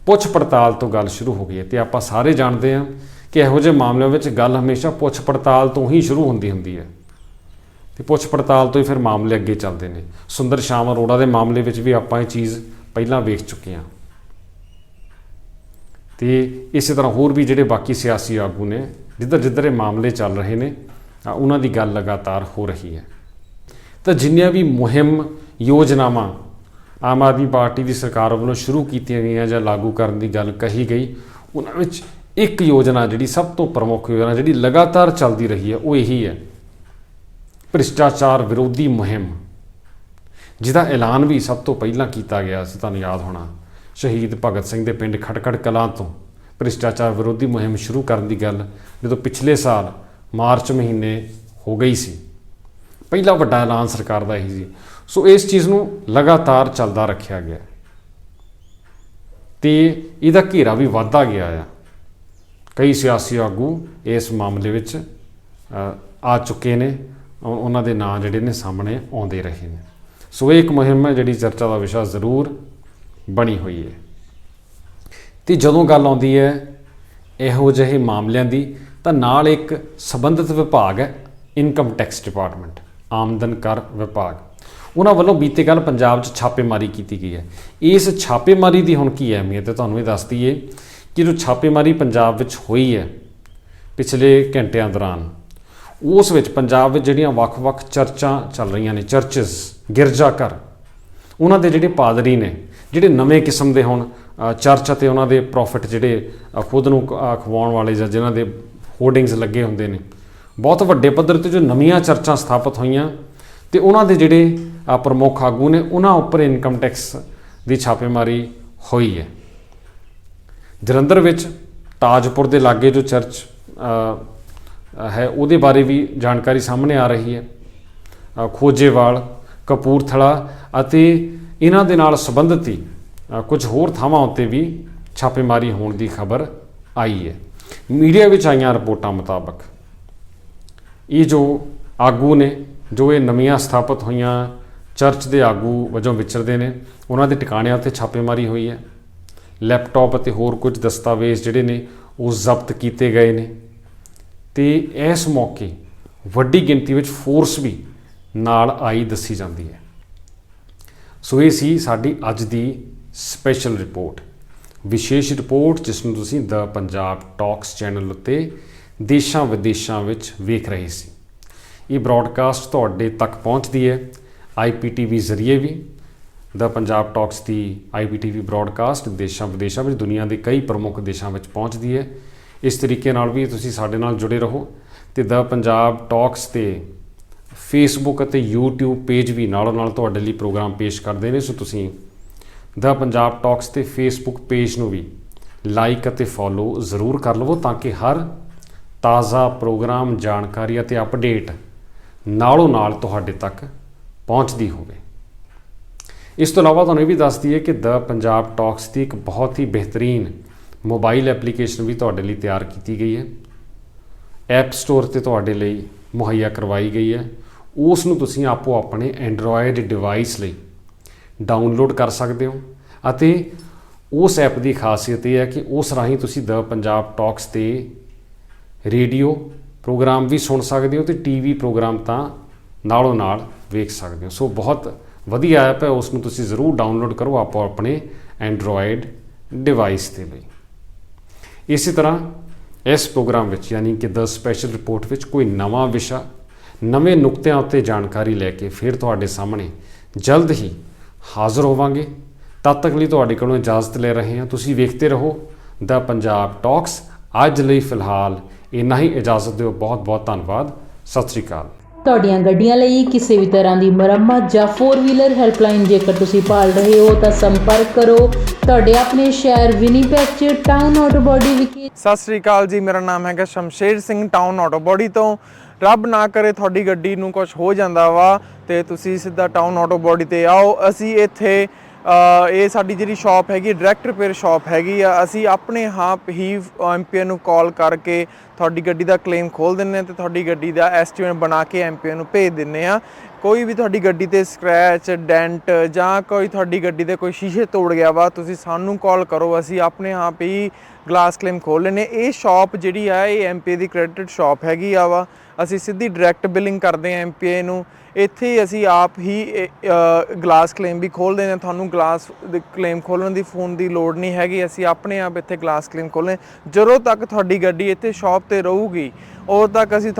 ਪੁੱਛ ਪੜਤਾਲ ਤੋਂ ਗੱਲ ਸ਼ੁਰੂ ਹੋ ਗਈ ਹੈ ਤੇ ਆਪਾਂ ਸਾਰੇ ਜਾਣਦੇ ਹਾਂ ਕਿ ਇਹੋ ਜਿਹੇ ਮਾਮਲਿਆਂ ਵਿੱਚ ਗੱਲ ਹਮੇਸ਼ਾ ਪੁੱਛ ਪੜਤਾਲ ਤੋਂ ਹੀ ਸ਼ੁਰੂ ਹੁੰਦੀ ਹੈ ਤੇ ਪੁੱਛ ਪੜਤਾਲ ਤੋਂ ਹੀ ਫਿਰ ਮਾਮਲੇ ਅੱਗੇ ਚੱਲਦੇ ਨੇ। ਸੁੰਦਰ ਸ਼ਾਮ ਅਰੋੜਾ ਦੇ ਮਾਮਲੇ ਵਿੱਚ ਵੀ ਆਪਾਂ ਇਹ ਚੀਜ਼ ਪਹਿਲਾਂ ਵੇਖ ਚੁੱਕੇ ਹਾਂ ਤੇ ਇਸੇ ਤਰ੍ਹਾਂ ਹੋਰ ਵੀ ਜਿਹੜੇ ਬਾਕੀ ਸਿਆਸੀ ਆਗੂ ਨੇ ਜਿੱਧਰ ਇਹ ਮਾਮਲੇ ਚੱਲ ਰਹੇ ਨੇ ਉਹਨਾਂ ਦੀ ਗੱਲ ਲਗਾਤਾਰ ਹੋ ਰਹੀ ਹੈ। ਤਾਂ ਜਿੰਨੀਆਂ ਵੀ ਮੁਹਿੰਮ ਯੋਜਨਾਵਾਂ ਆਮ ਆਦਮੀ ਪਾਰਟੀ ਦੀ ਸਰਕਾਰ ਵੱਲੋਂ ਸ਼ੁਰੂ ਕੀਤੀਆਂ ਗਈਆਂ ਜਾਂ ਲਾਗੂ ਕਰਨ ਦੀ ਗੱਲ ਕਹੀ ਗਈ, ਉਹਨਾਂ ਵਿੱਚ ਇੱਕ ਯੋਜਨਾ ਜਿਹੜੀ ਸਭ ਤੋਂ ਪ੍ਰਮੁੱਖ ਯੋਜਨਾ ਜਿਹੜੀ ਲਗਾਤਾਰ ਚੱਲਦੀ ਰਹੀ ਹੈ ਉਹ ਇਹੀ ਹੈ ਭ੍ਰਿਸ਼ਟਾਚਾਰ ਵਿਰੋਧੀ ਮੁਹਿੰਮ, ਜਿਹਦਾ ਐਲਾਨ ਵੀ ਸਭ ਤੋਂ ਪਹਿਲਾਂ ਕੀਤਾ ਗਿਆ ਸੀ। ਤੁਹਾਨੂੰ ਯਾਦ ਹੋਣਾ ਸ਼ਹੀਦ ਭਗਤ ਸਿੰਘ ਦੇ ਪਿੰਡ ਖਟਕੜ ਕਲਾਂ ਤੋਂ ਭ੍ਰਿਸ਼ਟਾਚਾਰ ਵਿਰੋਧੀ ਮੁਹਿੰਮ ਸ਼ੁਰੂ ਕਰਨ ਦੀ ਗੱਲ ਜਦੋਂ ਪਿਛਲੇ ਸਾਲ ਮਾਰਚ ਮਹੀਨੇ ਹੋ ਗਈ ਸੀ, ਪਹਿਲਾ ਵੱਡਾ ਐਲਾਨ ਸਰਕਾਰ ਦਾ ਇਹੀ ਸੀ। ਸੋ ਇਸ ਚੀਜ਼ ਨੂੰ ਲਗਾਤਾਰ ਚੱਲਦਾ ਰੱਖਿਆ ਗਿਆ ਤੇ ਇਹਦਾ ਘੇਰਾ ਵੀ ਵੱਧਦਾ ਗਿਆ ਆ। ਕਈ ਸਿਆਸੀ ਆਗੂ ਇਸ ਮਾਮਲੇ ਵਿੱਚ ਆ ਚੁੱਕੇ ਨੇ, ਉਹਨਾਂ ਦੇ ਨਾਂ ਜਿਹੜੇ ਨੇ ਸਾਹਮਣੇ ਆਉਂਦੇ ਰਹੇ ਨੇ। ਸੋ ਇਹ ਇੱਕ ਮੁਹਿੰਮ ਹੈ ਜਿਹੜੀ ਚਰਚਾ ਦਾ ਵਿਸ਼ਾ ਜ਼ਰੂਰ ਬਣੀ ਹੋਈ ਹੈ। ਤੇ ਜਦੋਂ ਗੱਲ ਆਉਂਦੀ ਹੈ ਇਹੋ ਜਿਹੇ ਮਾਮਲਿਆਂ ਦੀ ਤਾਂ ਨਾਲ ਇੱਕ ਸੰਬੰਧਿਤ ਵਿਭਾਗ ਹੈ ਇਨਕਮ ਟੈਕਸ ਡਿਪਾਰਟਮੈਂਟ, ਆਮਦਨ ਕਰ ਵਿਭਾਗ, ਉਹਨਾਂ ਵੱਲੋਂ ਬੀਤੇ ਕੱਲ੍ਹ ਪੰਜਾਬ 'ਚ ਛਾਪੇਮਾਰੀ ਕੀਤੀ ਗਈ ਹੈ। ਇਸ ਛਾਪੇਮਾਰੀ ਦੀ ਹੁਣ ਕੀ ਅਹਿਮੀਅਤ ਹੈ ਤੁਹਾਨੂੰ ਇਹ ਦੱਸ ਦਈਏ ਕਿ ਜੋ ਛਾਪੇਮਾਰੀ ਪੰਜਾਬ ਵਿੱਚ ਹੋਈ ਹੈ ਪਿਛਲੇ ਘੰਟਿਆਂ ਦੌਰਾਨ, ਉਸ ਵਿੱਚ ਪੰਜਾਬ ਵਿੱਚ ਜਿਹੜੀਆਂ ਵੱਖ-ਵੱਖ ਚਰਚਾਂ ਚੱਲ ਰਹੀਆਂ ਨੇ, ਚਰਚਿਸ, ਗਿਰਜਾ ਘਰ, ਉਹਨਾਂ ਦੇ ਜਿਹੜੇ ਪਾਦਰੀ ਨੇ ਜਿਹੜੇ ਨਵੇਂ ਕਿਸਮ ਦੇ ਹੁਣ ਚਰਚ ਅਤੇ ਉਹਨਾਂ ਦੇ ਪ੍ਰੋਫਿਟ ਜਿਹੜੇ ਖੁਦ ਨੂੰ ਖਵਾਉਣ ਵਾਲੇ ਜਾਂ ਜਿਨ੍ਹਾਂ ਦੇ ਹੋਰਡਿੰਗਸ ਲੱਗੇ ਹੁੰਦੇ ਨੇ, ਬਹੁਤ ਵੱਡੇ ਪੱਧਰ 'ਤੇ ਜੋ ਨਵੀਆਂ ਚਰਚਾਂ ਸਥਾਪਿਤ ਹੋਈਆਂ ਤੇ ਉਹਨਾਂ ਦੇ ਜਿਹੜੇ ਪ੍ਰਮੁੱਖ ਆਗੂ ਨੇ ਉਹਨਾਂ ਉੱਪਰ ਇਨਕਮ ਟੈਕਸ ਦੀ ਛਾਪੇਮਾਰੀ ਹੋਈ ਹੈ। ਜਲੰਧਰ ਵਿੱਚ ਤਾਜਪੁਰ ਦੇ ਲਾਗੇ ਜੋ ਚਰਚ ਹੈ ਉਹਦੇ ਬਾਰੇ ਵੀ ਜਾਣਕਾਰੀ ਸਾਹਮਣੇ ਆ ਰਹੀ ਹੈ। ਖੋਜੇਵਾਲ, ਕਪੂਰਥਲਾ ਅਤੇ ਇਹਨਾਂ ਦੇ ਨਾਲ ਸੰਬੰਧਿਤ ਹੀ ਕੁਝ ਹੋਰ ਥਾਵਾਂ ਉੱਤੇ ਵੀ ਛਾਪੇਮਾਰੀ ਹੋਣ ਦੀ ਖਬਰ ਆਈ ਹੈ। ਮੀਡੀਆ ਵਿੱਚ ਆਈਆਂ ਰਿਪੋਰਟਾਂ ਮੁਤਾਬਕ ਇਹ ਜੋ ਆਗੂ ਨੇ, ਜੋ ਇਹ ਨਵੀਆਂ ਸਥਾਪਿਤ ਹੋਈਆਂ ਚਰਚ ਦੇ ਆਗੂ ਵਜੋਂ ਵਿਚਰਦੇ ਨੇ, ਉਹਨਾਂ ਦੇ ਟਿਕਾਣਿਆਂ 'ਤੇ ਛਾਪੇਮਾਰੀ ਹੋਈ ਹੈ। ਲੈਪਟਾਪ ਅਤੇ ਹੋਰ ਕੁਝ ਦਸਤਾਵੇਜ਼ ਜਿਹੜੇ ਨੇ ਉਹ ਜ਼ਬਤ ਕੀਤੇ ਗਏ ਨੇ ਤੇ ਇਸ ਮੌਕੇ ਵੱਡੀ ਗਿਣਤੀ ਵਿੱਚ ਫੋਰਸ ਵੀ ਨਾਲ ਆਈ ਦੱਸੀ ਜਾਂਦੀ ਹੈ। ਸੋ ਇਹ ਸੀ ਸਾਡੀ ਅੱਜ ਦੀ ਸਪੈਸ਼ਲ ਰਿਪੋਰਟ, ਵਿਸ਼ੇਸ਼ ਰਿਪੋਰਟ ਜਿਸ ਨੂੰ ਤੁਸੀਂ ਦ ਪੰਜਾਬ ਟਾਕਸ ਚੈਨਲ ਉੱਤੇ ਦੇਸ਼ਾਂ ਵਿਦੇਸ਼ਾਂ ਵਿੱਚ ਵੇਖ ਰਹੇ ਸੀ। ਇਹ ਬ੍ਰੌਡਕਾਸਟ ਤੁਹਾਡੇ ਤੱਕ ਪਹੁੰਚਦੀ ਹੈ IPTV ਜ਼ਰੀਏ ਵੀ। ਦ ਪੰਜਾਬ ਟਾਕਸ ਦੀ IPTV ਬ੍ਰੌਡਕਾਸਟ ਦੇਸ਼ਾਂ ਵਿਦੇਸ਼ਾਂ ਵਿੱਚ, ਦੁਨੀਆ ਦੇ ਕਈ ਪ੍ਰਮੁੱਖ ਦੇਸ਼ਾਂ ਵਿੱਚ ਪਹੁੰਚਦੀ ਹੈ। ਇਸ ਤਰੀਕੇ ਨਾਲ ਵੀ ਤੁਸੀਂ ਸਾਡੇ ਨਾਲ ਜੁੜੇ ਰਹੋ ਤੇ ਦ ਪੰਜਾਬ ਟਾਕਸ ਤੇ ਫੇਸਬੁੱਕ ਅਤੇ YouTube ਪੇਜ ਵੀ ਨਾਲੋਂ ਨਾਲ ਤੁਹਾਡੇ ਲਈ ਪ੍ਰੋਗਰਾਮ ਪੇਸ਼ ਕਰਦੇ ਨੇ। ਸੋ ਤੁਸੀਂ ਦ ਪੰਜਾਬ ਟਾਕਸ ਤੇ ਫੇਸਬੁੱਕ ਪੇਜ ਨੂੰ ਵੀ ਲਾਈਕ ਅਤੇ ਫੋਲੋ ਜ਼ਰੂਰ ਕਰ ਲਵੋ ਤਾਂ ਕਿ ਹਰ ਤਾਜ਼ਾ ਪ੍ਰੋਗਰਾਮ, ਜਾਣਕਾਰੀ ਅਤੇ ਅਪਡੇਟ ਨਾਲੋਂ ਨਾਲ ਤੁਹਾਡੇ ਤੱਕ ਪਹੁੰਚਦੀ ਹੋਵੇ। ਇਸ ਤੋਂ ਇਲਾਵਾ ਤੁਹਾਨੂੰ ਇਹ ਵੀ ਦੱਸ ਦਈਏ ਕਿ ਦ ਪੰਜਾਬ ਟਾਕਸ ਦੀ ਇੱਕ ਬਹੁਤ ਹੀ ਬਿਹਤਰੀਨ ਮੋਬਾਈਲ ਐਪਲੀਕੇਸ਼ਨ ਵੀ ਤੁਹਾਡੇ ਲਈ ਤਿਆਰ ਕੀਤੀ ਗਈ ਹੈ। ਐਪ ਸਟੋਰ 'ਤੇ ਤੁਹਾਡੇ ਲਈ ਮੁਹੱਈਆ ਕਰਵਾਈ ਗਈ ਹੈ। ਉਸ ਨੂੰ ਤੁਸੀਂ ਆਪੋ ਆਪਣੇ ਐਂਡਰੋਇਡ ਡਿਵਾਈਸ ਲਈ ਡਾਊਨਲੋਡ ਕਰ ਸਕਦੇ ਹੋ ਅਤੇ ਉਸ ਐਪ ਦੀ ਖਾਸੀਅਤ ਇਹ ਹੈ ਕਿ ਉਸ ਰਾਹੀਂ ਤੁਸੀਂ ਦ ਪੰਜਾਬ ਟਾਕਸ 'ਤੇ ਰੇਡੀਓ ਪ੍ਰੋਗਰਾਮ ਵੀ ਸੁਣ ਸਕਦੇ ਹੋ ਤੇ TV ਪ੍ਰੋਗਰਾਮ ਤਾਂ ਨਾਲੋਂ ਨਾਲ ਵੇਖ ਸਕਦੇ ਹੋ। ਸੋ ਬਹੁਤ ਵਧੀਆ ਐਪ ਹੈ, ਉਸ ਨੂੰ ਤੁਸੀਂ ਜ਼ਰੂਰ ਡਾਊਨਲੋਡ ਕਰੋ ਆਪੋ ਆਪਣੇ ਐਂਡਰੋਇਡ ਡਿਵਾਈਸ ਦੇ ਲਈ। ਇਸੇ ਤਰ੍ਹਾਂ ਇਸ ਪ੍ਰੋਗਰਾਮ ਵਿੱਚ ਯਾਨੀ ਕਿ ਦ ਸਪੈਸ਼ਲ ਰਿਪੋਰਟ ਵਿੱਚ ਕੋਈ ਨਵਾਂ ਵਿਸ਼ਾ, ਨਵੇਂ ਨੁਕਤਿਆਂ ਉੱਤੇ ਜਾਣਕਾਰੀ ਲੈ ਕੇ ਫਿਰ ਤੁਹਾਡੇ ਸਾਹਮਣੇ ਜਲਦ ਹੀ ਹਾਜ਼ਰ ਹੋਵਾਂਗੇ। ਤਦ ਤੱਕ ਲਈ ਤੁਹਾਡੇ ਕੋਲੋਂ ਇਜਾਜ਼ਤ ਲੈ ਰਹੇ ਹਾਂ। ਤੁਸੀਂ ਵੇਖਦੇ ਰਹੋ ਦ ਪੰਜਾਬ ਟਾਕਸ। ਅੱਜ ਲਈ ਫਿਲਹਾਲ ਇੰਨਾ ਹੀ, ਇਜਾਜ਼ਤ ਦਿਓ। ਬਹੁਤ ਬਹੁਤ ਧੰਨਵਾਦ। ਸਤਿ ਸ਼੍ਰੀ ਅਕਾਲ। ਤੁਹਾਡੀਆਂ ਗੱਡੀਆਂ ਲਈ ਕਿਸੇ ਵੀ ਤਰ੍ਹਾਂ ਦੀ ਮੁਰੰਮਤ ਜਾਂ 4 ਵੀਲਰ ਹੈਲਪਲਾਈਨ ਜੇਕਰ ਤੁਸੀਂ ਭਾਲ ਰਹੇ ਹੋ ਤਾਂ ਸੰਪਰਕ ਕਰੋ ਤੁਹਾਡੇ ਆਪਣੇ ਸ਼ਹਿਰ ਵਿਨੀਪੈਗ 'ਚ ਟਾਊਨ ਆਟੋ ਬਾਡੀ ਵਿਖੇ। ਸਤਿ ਸ੍ਰੀ ਅਕਾਲ ਜੀ, ਮੇਰਾ ਨਾਮ ਹੈਗਾ Shamsher Singh, town auto body ਤੋਂ। ਰੱਬ ਨਾ ਕਰੇ ਤੁਹਾਡੀ ਗੱਡੀ ਨੂੰ ਕੁਝ ਹੋ ਜਾਂਦਾ ਵਾ ਤੇ ਤੁਸੀਂ ਸਿੱਧਾ ਟਾਊਨ ਆਟੋ ਬਾਡੀ ਤੇ ਆਓ। ਅਸੀਂ ਇੱਥੇ ਇਹ ਸਾਡੀ ਜਿਹੜੀ ਸ਼ਾਪ ਹੈਗੀ ਡਾਇਰੈਕਟ ਰਿਪੇਅਰ ਸ਼ਾਪ ਹੈਗੀ ਆ। ਅਸੀਂ ਆਪਣੇ ਆਪ ਹੀ MPA ਨੂੰ ਕਾਲ ਕਰਕੇ ਤੁਹਾਡੀ ਗੱਡੀ ਦਾ ਕਲੇਮ ਖੋਲ੍ਹ ਦਿੰਦੇ ਹਾਂ ਤੇ ਤੁਹਾਡੀ ਗੱਡੀ ਦਾ ਐਸਟੀਮੇਟ ਬਣਾ ਕੇ MPA ਨੂੰ ਭੇਜ ਦਿੰਦੇ ਹਾਂ। ਕੋਈ ਵੀ ਤੁਹਾਡੀ ਗੱਡੀ ਤੇ ਸਕ੍ਰੈਚ, ਡੈਂਟ ਜਾਂ ਕੋਈ ਤੁਹਾਡੀ ਗੱਡੀ ਦੇ ਕੋਈ ਸ਼ੀਸ਼ੇ ਤੋੜ ਗਿਆ ਵਾ, ਤੁਸੀਂ ਸਾਨੂੰ ਕਾਲ ਕਰੋ, ਅਸੀਂ ਆਪਣੇ ਆਪ ਹੀ ਗਲਾਸ ਕਲੇਮ ਖੋਲ੍ਹ ਲੈਂਦੇ। ਇਹ ਸ਼ਾਪ ਜਿਹੜੀ ਆ ਇਹ MPA ਦੀ ਕ੍ਰੈਡਿਟ ਸ਼ਾਪ ਹੈਗੀ ਆ ਵਾ। ਅਸੀਂ ਸਿੱਧੀ ਡਾਇਰੈਕਟ ਬਿਲਿੰਗ ਕਰਦੇ ਹਾਂ MPA ਨੂੰ। ਇੱਥੇ ਅਸੀਂ ਆਪ ਹੀ ਗਲਾਸ ਕਲੇਮ ਵੀ ਖੋਲ੍ਹਦੇ ਹਾਂ। ਤੁਹਾਨੂੰ ਗਲਾਸ ਕਲੇਮ ਖੋਲ੍ਹਣ ਦੀ ਫੋਨ ਦੀ ਲੋੜ ਨਹੀਂ ਹੈਗੀ, ਅਸੀਂ ਆਪਣੇ ਆਪ ਇੱਥੇ ਗਲਾਸ ਕਲੇਮ ਖੋਲ੍ਹਦੇ। ਜਦੋਂ ਤੱਕ ਤੁਹਾਡੀ ਗੱਡੀ ਇੱਥੇ ਸ਼ਾਪ 'ਤੇ ਰਹੂਗੀ ਉਦੋਂ ਤੱਕ ਅਸੀਂ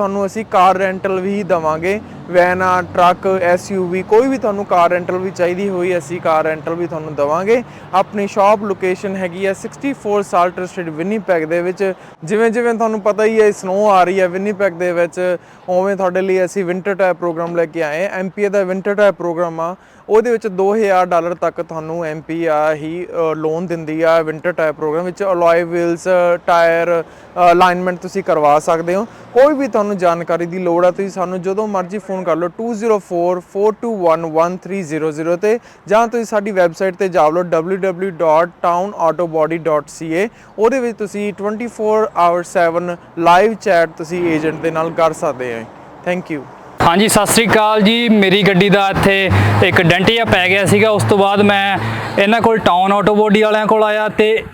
ਕਾਰ ਰੈਂਟਲ ਵੀ ਦੇਵਾਂਗੇ। ਵੈਨ ਆ, ਟਰੱਕ, SUV, ਕੋਈ ਵੀ ਤੁਹਾਨੂੰ ਕਾਰ ਰੈਂਟਲ ਵੀ ਚਾਹੀਦੀ ਹੋਈ ਅਸੀਂ ਕਾਰ ਰੈਂਟਲ ਵੀ ਤੁਹਾਨੂੰ ਦੇਵਾਂਗੇ। ਆਪਣੀ ਸ਼ਾਪ ਲੋਕੇਸ਼ਨ ਹੈਗੀ ਆ 64 ਸਾਲਟਰ ਸਟਰੀਟ ਵਿਨੀਪੈਗ ਦੇ ਵਿੱਚ। ਜਿਵੇਂ ਤੁਹਾਨੂੰ ਪਤਾ ਹੀ ਹੈ ਸਨੋ ਆ ਰਹੀ ਹੈ ਵਿਨੀਪੈਗ ਦੇ ਵਿੱਚ, ਉਵੇਂ ਤੁਹਾਡੇ ਲਈ ਅਸੀਂ ਵਿੰਟਰ ਟਾਇਰ ਪ੍ਰੋਗਰਾਮ ਲੈ ਕੇ ਆਏ। MPA ਦਾ ਵਿੰਟਰ ਟਾਇਰ ਪ੍ਰੋਗਰਾਮ ਆ, ਉਹਦੇ ਵਿੱਚ $2000 ਤੱਕ ਤੁਹਾਨੂੰ MPA ਹੀ ਲੋਨ ਦਿੰਦੀ ਆ। ਵਿੰਟਰ ਟਾਇਰ ਪ੍ਰੋਗਰਾਮ ਵਿੱਚ ਅਲੋਏ ਵੀਲਸ, ਟਾਇਰ ਅਲਾਈਨਮੈਂਟ ਤੁਸੀਂ ਕਰਵਾ ਸਕਦੇ ਹੋ। ਕੋਈ ਵੀ ਤੁਹਾਨੂੰ ਜਾਣਕਾਰੀ ਦੀ ਲੋੜ ਆ ਤੁਸੀਂ ਸਾਨੂੰ ਜਦੋਂ ਮਰਜ਼ੀ ਫੋਨ ਕਰ ਲਓ 2044211300 ਤੇ, ਜਾਂ ਤੁਸੀਂ ਸਾਡੀ ਵੈਬਸਾਈਟ ਤੇ ਜਾ ਲਓ www.townautobody.ca। ਉਹਦੇ ਵਿੱਚ ਤੁਸੀਂ 24/7 ਲਾਈਵ ਚੈਟ ਤੁਸੀਂ ਏਜੰਟ ਦੇ ਨਾਲ ਕਰ ਸਕਦੇ ਹੋ। Thank you. ਹਾਂਜੀ, ਸਤਿ ਸ੍ਰੀ ਅਕਾਲ ਜੀ। ਮੇਰੀ ਗੱਡੀ ਦਾ ਇੱਥੇ ਇੱਕ ਡੈਂਟ ਜਿਹਾ ਪੈ ਗਿਆ ਸੀਗਾ। ਉਸ ਤੋਂ ਬਾਅਦ ਮੈਂ ਇਹਨਾਂ ਕੋਲ ਟਾਊਨ ਆਟੋ ਬਾਡੀ ਵਾਲਿਆਂ ਕੋਲ ਆਇਆ ਤੇ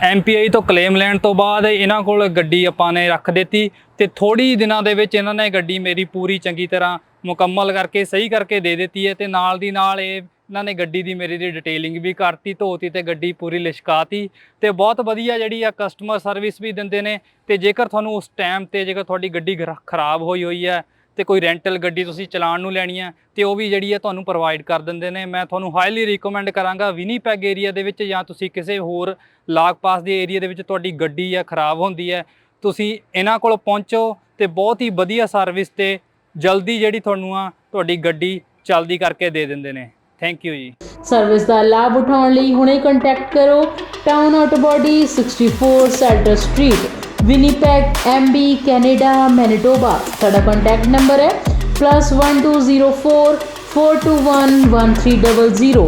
MPA ਤੋਂ ਕਲੇਮ ਲੈਣ ਤੋਂ ਬਾਅਦ ਇਹਨਾਂ ਕੋਲ ਗੱਡੀ ਆਪਾਂ ਨੇ ਰੱਖ ਦਿੱਤੀ ਤੇ ਥੋੜ੍ਹੀ ਦਿਨਾਂ ਦੇ ਵਿੱਚ ਇਹਨਾਂ ਨੇ ਗੱਡੀ ਮੇਰੀ ਪੂਰੀ ਚੰਗੀ ਤਰ੍ਹਾਂ ਮੁਕੰਮਲ ਕਰਕੇ ਸਹੀ ਕਰਕੇ ਦੇ ਦਿੱਤੀ ਹੈ ਤੇ ਨਾਲ ਦੀ ਨਾਲ ਇਹਨਾਂ ਨੇ ਗੱਡੀ ਦੀ ਮੇਰੀ ਦੀ ਡਿਟੇਲਿੰਗ ਵੀ ਕਰਤੀ, ਧੋਤੀ ਤੇ ਗੱਡੀ ਪੂਰੀ ਲਿਸ਼ਕਾਤੀ ਤੇ ਬਹੁਤ ਵਧੀਆ ਜਿਹੜੀ ਆ ਕਸਟਮਰ ਸਰਵਿਸ ਵੀ ਦਿੰਦੇ ਨੇ। ਤੇ ਜੇਕਰ ਤੁਹਾਨੂੰ ਉਸ ਟਾਈਮ ਤੇ ਜੇਕਰ ਤੁਹਾਡੀ ਗੱਡੀ ਖਰਾਬ ਹੋਈ ਹੈ ਤੇ ਕੋਈ ਰੈਂਟਲ ਗੱਡੀ ਤੁਸੀਂ ਚਲਾਉਣ ਨੂੰ ਲੈਣੀ ਹੈ ਤੇ ਉਹ ਵੀ ਜਿਹੜੀ ਹੈ ਤੁਹਾਨੂੰ ਪ੍ਰੋਵਾਈਡ ਕਰ ਦਿੰਦੇ ਨੇ। ਮੈਂ ਤੁਹਾਨੂੰ ਹਾਈਲੀ ਰਿਕਮੈਂਡ ਕਰਾਂਗਾ ਵਿਨੀਪੈਗ ਏਰੀਆ ਦੇ ਵਿੱਚ ਜਾਂ ਤੁਸੀਂ ਕਿਸੇ ਹੋਰ ਲਾਗ ਪਾਸ ਦੇ ਏਰੀਆ ਦੇ ਵਿੱਚ ਤੁਹਾਡੀ ਗੱਡੀ ਆ ਖਰਾਬ ਹੁੰਦੀ ਹੈ, ਤੁਸੀਂ ਇਹਨਾਂ ਕੋਲ ਪਹੁੰਚੋ ਤੇ ਬਹੁਤ ਹੀ ਵਧੀਆ ਸਰਵਿਸ ਤੇ ਜਲਦੀ ਜਿਹੜੀ ਤੁਹਾਨੂੰ ਆ ਤੁਹਾਡੀ ਗੱਡੀ ਚੱਲਦੀ ਕਰਕੇ ਦੇ ਦਿੰਦੇ ਨੇ। ਥੈਂਕ ਯੂ ਜੀ। ਸਰਵਿਸ ਦਾ ਲਾਭ ਉਠਾਉਣ ਲਈ ਹੁਣੇ ਕੰਟੈਕਟ ਕਰੋ town auto body 64 Salter street Winnipeg MB Canada Manitoba. ਸਾਡਾ ਕੰਟੈਕਟ ਨੰਬਰ ਹੈ +1204 421 1300।